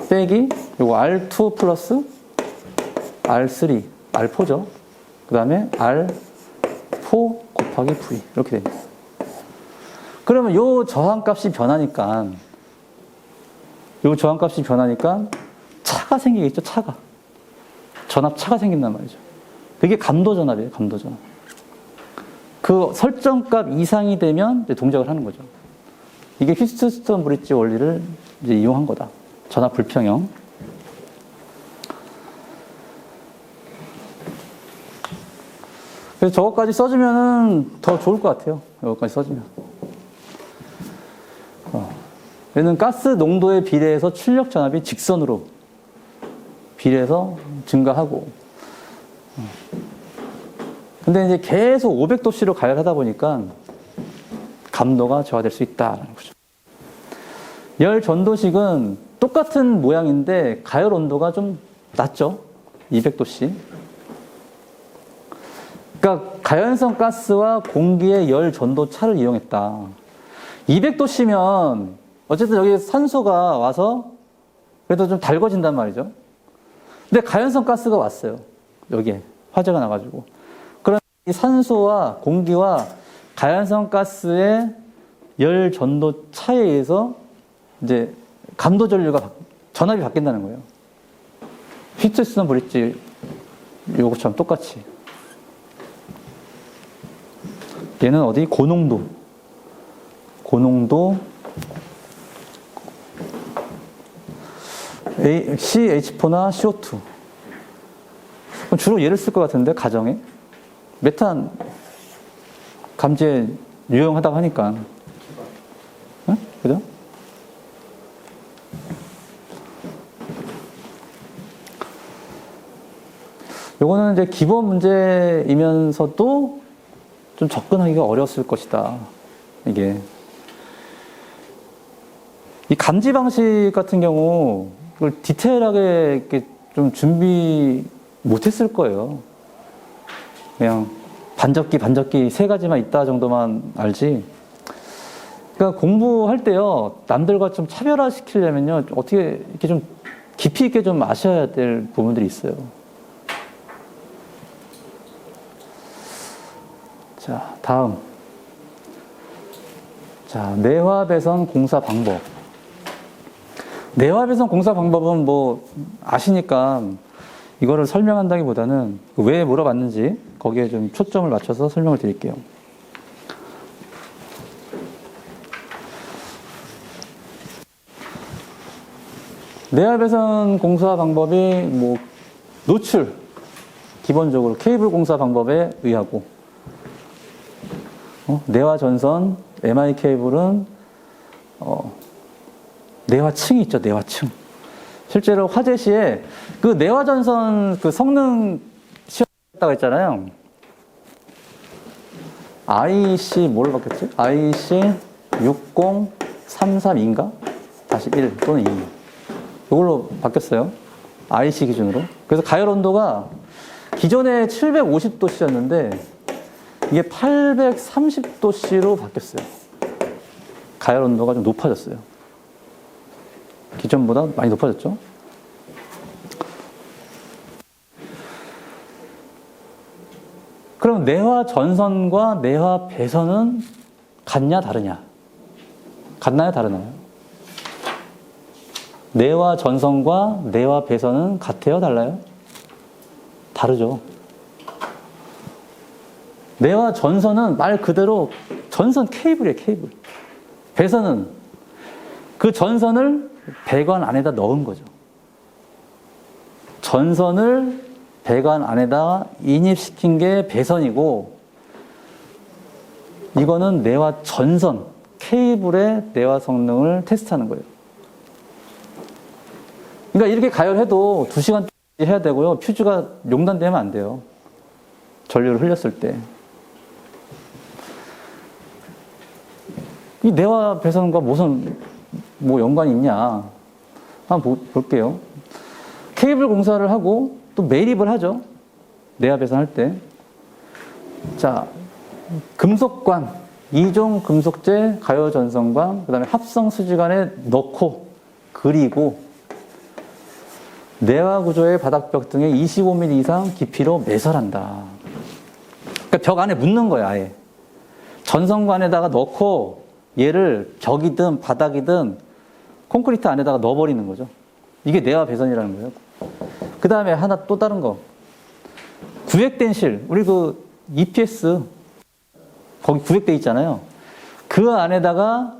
빼기 요거 R2 플러스 R3, R4죠. 그 다음에 R4 곱하기 V 이렇게 됩니다. 그러면 요 저항값이 변하니까 차가 생기겠죠. 전압차가 생긴단 말이죠. 그게 감도전압이에요. 감도전압. 그 설정값 이상이 되면 이제 동작을 하는 거죠. 이게 휘스턴 브릿지 원리를 이제 이용한 거다. 전압 불평형. 그래서 저것까지 써주면은 더 좋을 것 같아요. 이것까지 써주면. 얘는 가스 농도에 비례해서 출력 전압이 직선으로 비례해서 증가하고. 근데 이제 계속 500도씨로 가열하다 보니까 감도가 저하될 수 있다는 거죠. 열 전도식은 똑같은 모양인데 가열 온도가 좀 낮죠. 200도씨. 그러니까 가연성 가스와 공기의 열 전도 차를 이용했다. 200도씨면 어쨌든 여기 산소가 와서 그래도 좀 달궈진단 말이죠. 근데 가연성 가스가 왔어요. 여기에 화재가 나가지고. 그럼 이 산소와 공기와 가연성 가스의 열 전도 차에 의해서 이제 감도 전류가 전압이 바뀐다는 거예요. 휘스턴 브릿지 요것처럼 똑같이. 얘는 어디? 고농도 CH4나 CO2. 주로 얘를 쓸 것 같은데, 가정에. 메탄 감지에 유용하다고 하니까. 응? 그죠? 요거는 이제 기본 문제이면서도 좀 접근하기가 어려웠을 것이다. 이게. 이 감지 방식 같은 경우, 이걸 디테일하게 이렇게 좀 준비 못했을 거예요. 그냥 반접기 세 가지만 있다 정도만 알지. 그러니까 공부할 때요, 남들과 좀 차별화시키려면요, 어떻게 이렇게 좀 깊이 있게 좀 아셔야 될 부분들이 있어요. 자, 다음. 자, 내화배선 공사 방법. 내화배선 공사 방법은 뭐 아시니까 이거를 설명한다기보다는 왜 물어봤는지 거기에 좀 초점을 맞춰서 설명을 드릴게요. 내화배선 공사 방법이 뭐 노출, 기본적으로 케이블 공사 방법에 의하고, 내화 전선, MI 케이블은 내화층이 있죠. 내화층. 실제로 화재 시에 그 내화 전선 그 성능 시험했다고 했잖아요. IC 뭐를 바뀌었지? IC 60332인가? 다시 1 또는 2. 이걸로 바뀌었어요. IC 기준으로. 그래서 가열 온도가 기존에 750도씨였는데 이게 830도씨로 바뀌었어요. 가열 온도가 좀 높아졌어요. 기존보다 많이 높아졌죠. 그럼 내화 전선과 내화 배선은 같냐 다르냐? 같나요 다르나요? 내화 전선과 내화 배선은 같아요 달라요? 다르죠. 내화 전선은 말 그대로 전선 케이블이에요. 케이블. 배선은 그 전선을 배관 안에다 넣은 거죠. 전선을 배관 안에다 인입시킨 게 배선이고, 이거는 내화 전선, 케이블의 내화 성능을 테스트하는 거예요. 그러니까 이렇게 가열해도 2시간 해야 되고요. 퓨즈가 용단되면 안 돼요. 전류를 흘렸을 때. 이 내화 배선과 무슨 뭐 연관이 있냐? 한번 볼게요. 케이블 공사를 하고 또 매립을 하죠. 내화 배선할 때. 자, 금속관, 이종 금속재 가요 전선관, 그 다음에 합성 수지관에 넣고 그리고 내화 구조의 바닥벽 등에 25mm 이상 깊이로 매설한다. 그러니까 벽 안에 묻는 거야, 아예. 전선관에다가 넣고 얘를 벽이든 바닥이든 콘크리트 안에다가 넣어버리는 거죠. 이게 내화 배선이라는 거예요. 그 다음에 하나 또 다른 거. 구획된 실, 우리 그 EPS 거기 구획돼 있잖아요. 그 안에다가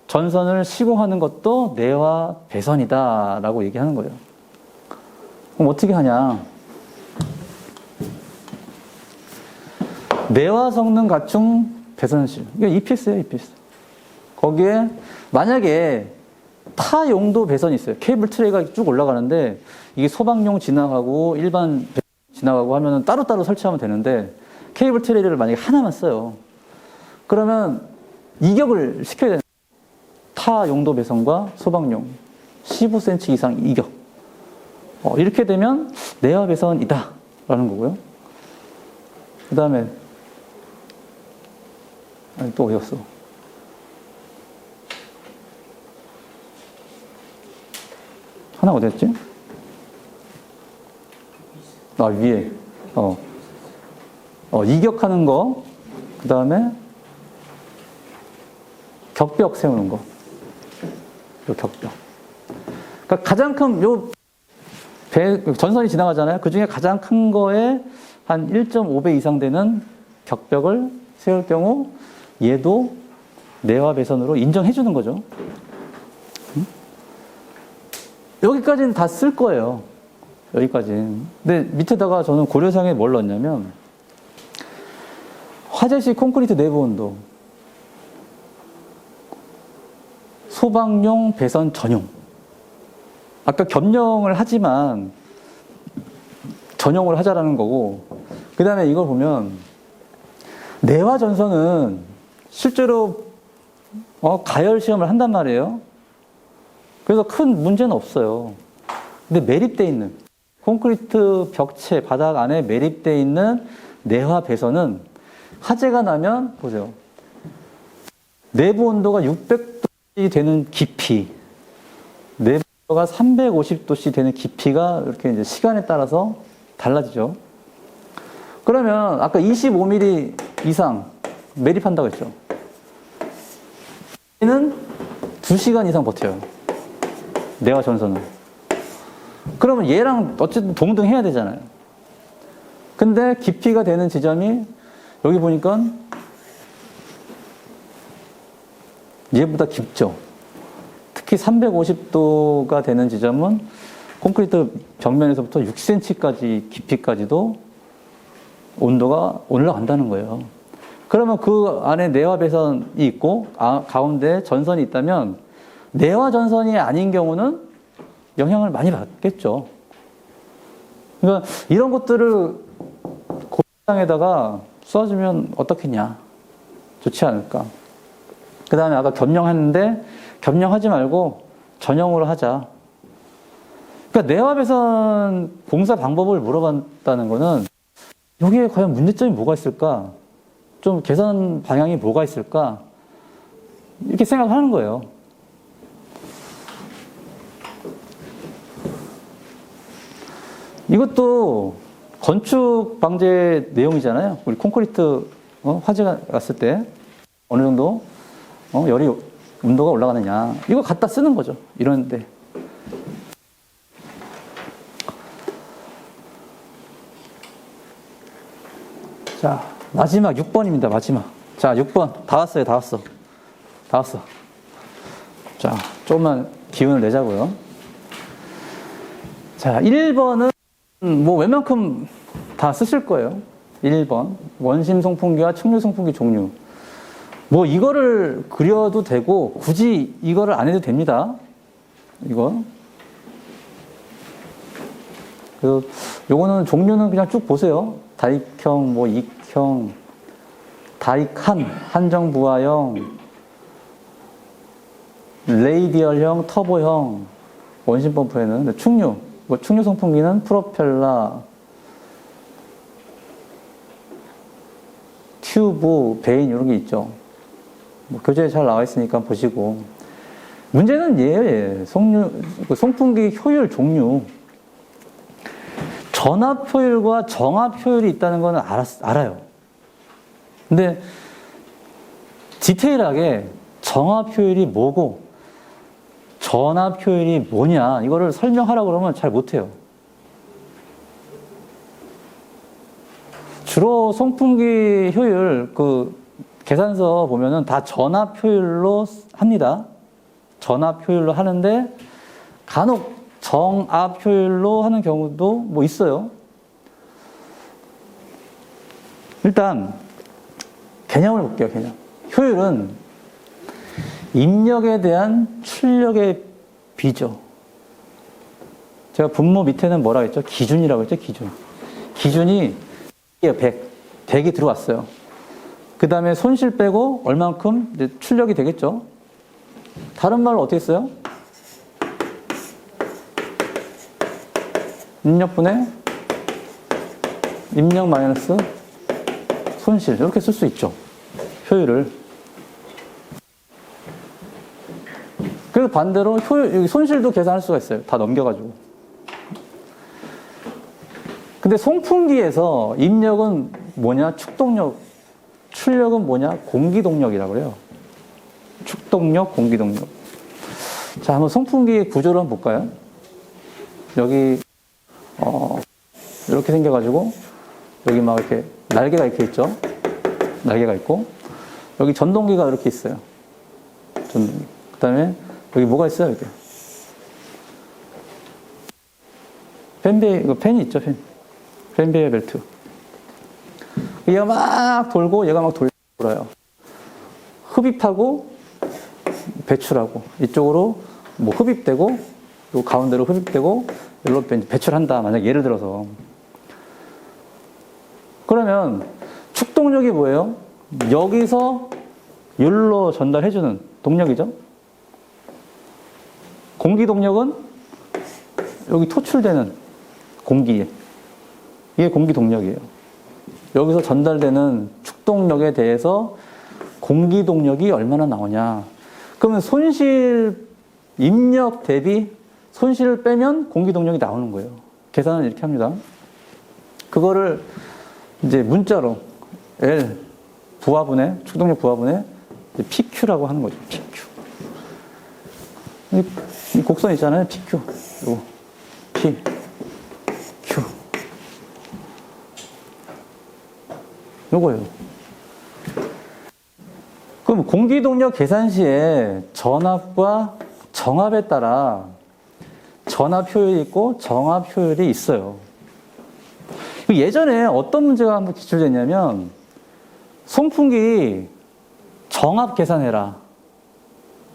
전선을 시공하는 것도 내화 배선이다라고 얘기하는 거예요. 그럼 어떻게 하냐? 내화 성능 갖춘 배선실. 이게 EPS예요, EPS. 거기에 만약에 타 용도 배선이 있어요. 케이블 트레이가 쭉 올라가는데 이게 소방용 지나가고 일반 지나가고 하면은 따로따로 설치하면 되는데 케이블 트레이를 만약에 하나만 써요. 그러면 이격을 시켜야 되는 타 용도 배선과 소방용 15cm 이상 이격. 이렇게 되면 내화 배선이다 라는 거고요. 그 다음에 또 어디 갔어? 하나 어디 갔지? 위에. 이격하는 거. 그 다음에 격벽 세우는 거. 요 격벽. 그러니까 가장 큰 전선이 지나가잖아요. 그 중에 가장 큰 거에 한 1.5배 이상 되는 격벽을 세울 경우 얘도 내화 배선으로 인정해 주는 거죠. 여기까지는 다 쓸 거예요. 여기까지는. 근데 밑에다가 저는 고려사항에 뭘 넣었냐면 화재시 콘크리트 내부 온도, 소방용 배선 전용. 아까 겸용을 하지만 전용을 하자라는 거고, 그 다음에 이걸 보면 내화 전선은 실제로 가열 시험을 한단 말이에요. 그래서 큰 문제는 없어요. 근데 매립되어 있는 콘크리트 벽체 바닥 안에 매립되어 있는 내화 배선은 화재가 나면 보세요. 내부 온도가 600도씨 되는 깊이, 내부 온도가 350도씨 되는 깊이가 이렇게 이제 시간에 따라서 달라지죠. 그러면 아까 25mm 이상 매립한다고 했죠. 얘는 2시간 이상 버텨요. 내화 전선은. 그러면 얘랑 어쨌든 동등해야 되잖아요. 근데 깊이가 되는 지점이 여기 보니까 얘보다 깊죠. 특히 350도가 되는 지점은 콘크리트 벽면에서부터 6cm까지 깊이까지도 온도가 올라간다는 거예요. 그러면 그 안에 내화 배선이 있고 가운데 전선이 있다면 내화 전선이 아닌 경우는 영향을 많이 받겠죠. 그러니까 이런 것들을 고량에다가 쏴주면 어떻겠냐. 좋지 않을까. 그 다음에 아까 겸용했는데 겸용하지 말고 전용으로 하자. 그러니까 내화 배선 공사 방법을 물어봤다는 거는 여기에 과연 문제점이 뭐가 있을까? 좀 개선 방향이 뭐가 있을까? 이렇게 생각하는 거예요. 이것도 건축 방제 내용이잖아요. 우리 콘크리트 화재가 났을 때 어느 정도 열이 온도가 올라가느냐. 이거 갖다 쓰는 거죠. 이런데. 자, 마지막 6번입니다. 마지막. 자, 6번. 다 왔어요. 다 왔어. 다 왔어. 자, 조금만 기운을 내자고요. 자, 1번은 뭐 웬만큼 다 쓰실 거예요. 1번. 원심 송풍기와 측류 송풍기 종류. 뭐 이거를 그려도 되고 굳이 이거를 안 해도 됩니다. 이거. 요거는 종류는 그냥 쭉 보세요. 다익형, 뭐 익형, 다익한, 한정부하형, 레이디얼형, 터보형, 원심 펌프에는 충류, 뭐 충류 송풍기는 프로펠러, 튜브, 베인 이런 게 있죠. 뭐 교재에 잘 나와 있으니까 보시고. 문제는 얘예요. 송풍기 효율 종류. 전압 효율과 정압 효율이 있다는 거는 알아요. 근데 디테일하게 정압 효율이 뭐고 전압 효율이 뭐냐 이거를 설명하라고 그러면 잘 못해요. 주로 송풍기 효율 그 계산서 보면은 다 전압 효율로 합니다. 전압 효율로 하는데 간혹 정압 효율로 하는 경우도 뭐 있어요. 일단 개념을 볼게요. 개념. 효율은 입력에 대한 출력의 비죠. 제가 분모 밑에는 뭐라고 했죠? 기준이라고 했죠? 기준. 기준이 100. 100이 들어왔어요. 그 다음에 손실 빼고 얼만큼 이제 출력이 되겠죠? 다른 말로 어떻게 써요? 입력분의 입력 마이너스 손실 이렇게 쓸 수 있죠. 효율을. 그래서 반대로 여기 손실도 계산할 수가 있어요. 다 넘겨가지고. 근데 송풍기에서 입력은 뭐냐? 축동력. 출력은 뭐냐? 공기동력이라고 그래요. 축동력, 공기동력. 자, 한번 송풍기 구조를 한번 볼까요? 여기 이렇게 생겨가지고 여기 막 이렇게 날개가 이렇게 있죠. 날개가 있고 여기 전동기가 이렇게 있어요. 전동기. 그 다음에 여기 뭐가 있어요? 이렇게 팬이 있죠. 팬베어 벨트. 얘가 막 돌고 얘가 막 돌아요. 흡입하고 배출하고 이쪽으로 뭐 흡입되고 요 가운데로 흡입되고 여기로 배출한다. 만약 예를 들어서 그러면 축동력이 뭐예요? 여기서 여기로 전달해주는 동력이죠. 공기동력은 여기 토출되는 공기. 이게 공기동력이에요. 여기서 전달되는 축동력에 대해서 공기동력이 얼마나 나오냐. 그러면 손실 입력 대비 손실을 빼면 공기동력이 나오는 거예요. 계산은 이렇게 합니다. 그거를 이제 문자로 L 부하분의 축동력 부하분의 PQ라고 하는 거죠. PQ. 이 곡선 있잖아요. PQ. 요거 P Q. 요거예요. 그럼 공기동력 계산 시에 전압과 정압에 따라 전압 효율이 있고 정압 효율이 있어요. 예전에 어떤 문제가 한번 기출됐냐면 송풍기 정압 계산해라.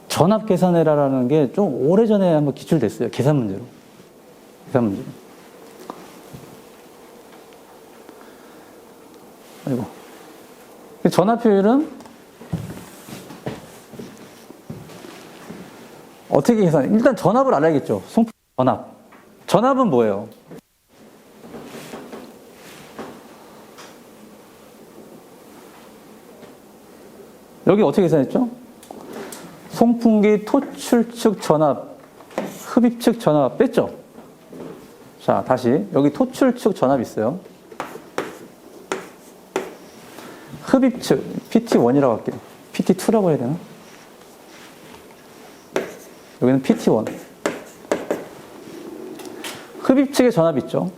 전압 계산해라라는 게 좀 오래전에 한번 기출됐어요. 계산 문제로. 계산 문제로. 아이고. 전압 효율은 어떻게 계산해? 일단 전압을 알아야겠죠. 송풍기 전압. 전압은 뭐예요? 여기 어떻게 계산했죠? 송풍기 토출측 전압, 흡입측 전압 뺐죠? 자, 다시. 여기 토출측 전압 있어요. 흡입측, PT1이라고 할게요. PT2라고 해야 되나? 여기는 PT1. 흡입측에 전압이 있죠.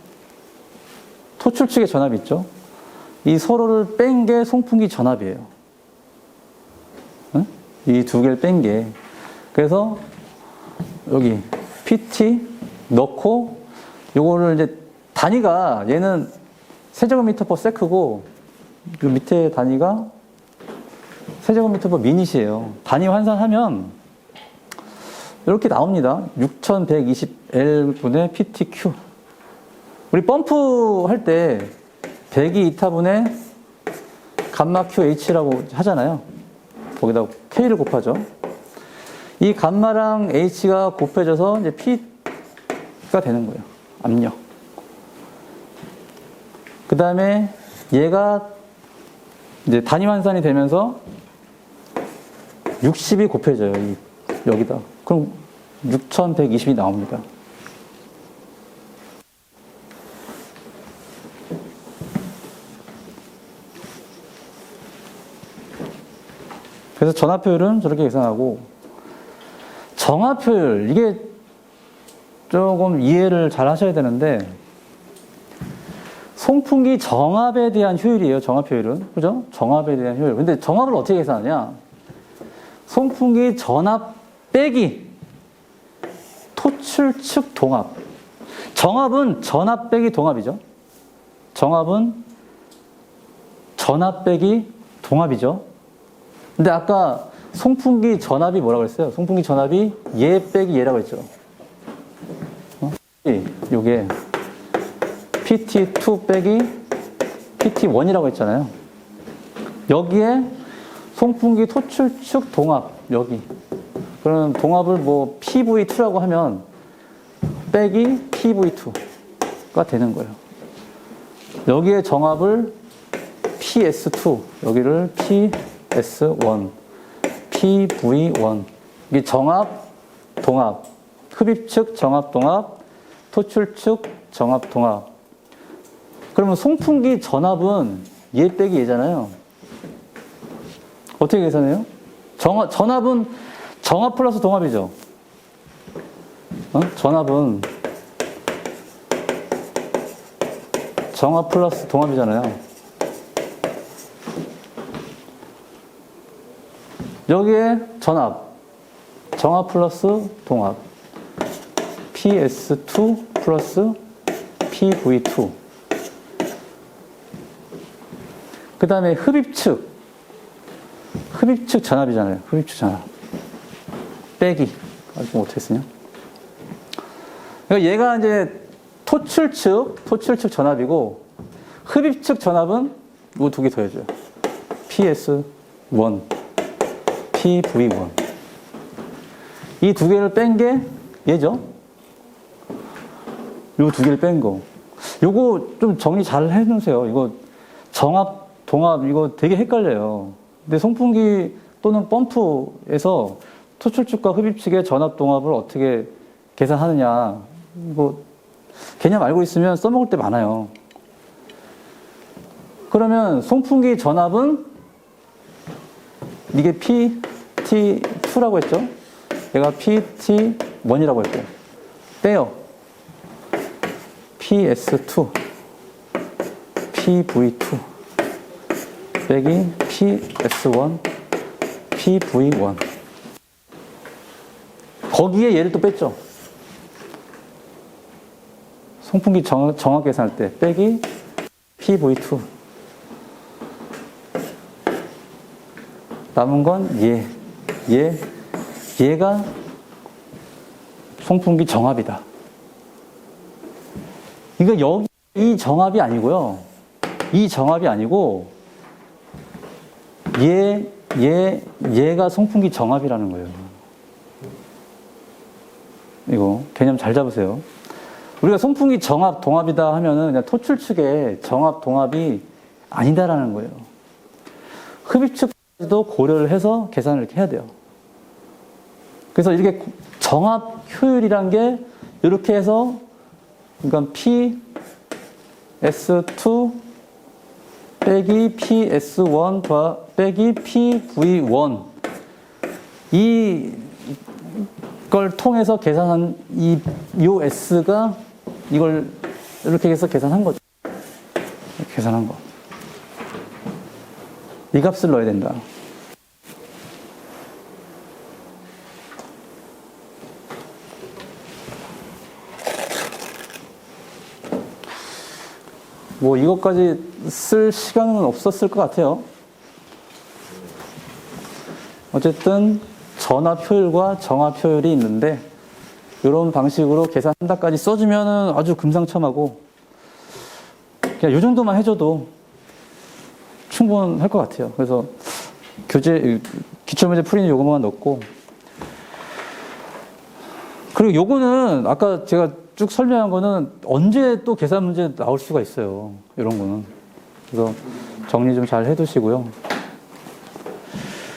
토출측에 전압이 있죠. 이 서로를 뺀 게 송풍기 전압이에요. 이 두 개를 뺀 게. 그래서 여기 PT 넣고 요거를 이제 단위가 얘는 세제곱미터 퍼 세크고 그 밑에 단위가 세제곱미터 퍼 미닛이에요. 단위 환산하면 이렇게 나옵니다. 6120L분의 PTQ. 우리 펌프 할 때 배기 2타분의 감마 QH라고 하잖아요. 거기다 K를 곱하죠. 이 감마랑 H가 곱해져서 이제 P가 되는 거예요. 압력. 그 다음에 얘가 이제 단위 환산이 되면서 60이 곱해져요. 여기다. 그럼 6120이 나옵니다. 그래서 전압효율은 저렇게 계산하고, 정압효율, 이게 조금 이해를 잘 하셔야 되는데, 송풍기 정압에 대한 효율이에요, 정압효율은. 그죠? 정압에 대한 효율. 근데 정압을 어떻게 계산하냐? 송풍기 전압 빼기 토출축 동압. 정압은 전압 빼기 동압이죠. 정압은 전압 빼기 동압이죠. 근데 아까 송풍기 전압이 뭐라고 했어요? 송풍기 전압이 얘 빼기 얘라고 했죠. 요게 PT2 빼기 PT1이라고 했잖아요. 여기에 송풍기 토출축 동압, 여기. 그럼 동압을 뭐 PV2라고 하면 빼기 PV2가 되는 거예요. 여기에 정압을 PS2, 여기를 PS1, PV1. 이게 정압, 동압, 흡입축, 정압, 동압, 토출축, 정압, 동압. 그러면 송풍기 전압은 얘 빼기 얘잖아요. 어떻게 계산해요? 전압은 정압 플러스 동압이죠. 전압은 정압 플러스 동압이잖아요. 여기에 정압 플러스 동압, PS2 플러스 PV2. 그 다음에 흡입축 전압이잖아요. 흡입축 전압. 빼기. 아직 어떻게 쓰냐? 그러니까 얘가 이제 토출축 전압이고, 흡입축 전압은 이 두 개 더해줘요. PS1, PV1. 이 두 개를 뺀 게 얘죠. 요 두 개를 뺀 거. 요거 좀 정리 잘 해놓으세요. 이거 정압, 동압, 이거 되게 헷갈려요. 근데 송풍기 또는 펌프에서 토출축과 흡입축의 전압, 동압을 어떻게 계산하느냐. 이거 개념 알고 있으면 써먹을 때 많아요. 그러면 송풍기 전압은 이게 PT2라고 했죠? 얘가 PT1이라고 했고, 빼요. PS2, PV2, 빼기 PS1, PV1. 거기에 얘를 또 뺐죠. 송풍기 정압 계산할 때 빼기 PV2. 남은 건 얘가 송풍기 정압이다. 그러니까 여기 이 정압이 아니고요. 이 정압이 아니고 얘가 송풍기 정압이라는 거예요. 이거 개념 잘 잡으세요. 우리가 송풍기 정압, 동압이다 하면은 그냥 토출축의 정압, 동압이 아니다라는 거예요. 흡입축도 고려를 해서 계산을 이렇게 해야 돼요. 그래서 이렇게 정압 효율이란 게 이렇게 해서, 그러니까 PS2 빼기 PS1 빼기 PV1, 이걸 통해서 계산한 요 S가 이걸 이렇게 해서 계산한 거죠. 계산한 거. 이 값을 넣어야 된다. 뭐 이것까지 쓸 시간은 없었을 것 같아요. 어쨌든 전압 효율과 정압 효율이 있는데, 이런 방식으로 계산한다까지 써주면은 아주 금상첨화고, 그냥 이 정도만 해줘도 충분할 것 같아요. 그래서 기출문제 풀이는 요거만 넣고, 그리고 요거는 아까 제가 쭉 설명한 거는 언제 또 계산 문제 나올 수가 있어요. 이런 거는. 그래서 정리 좀 잘 해두시고요.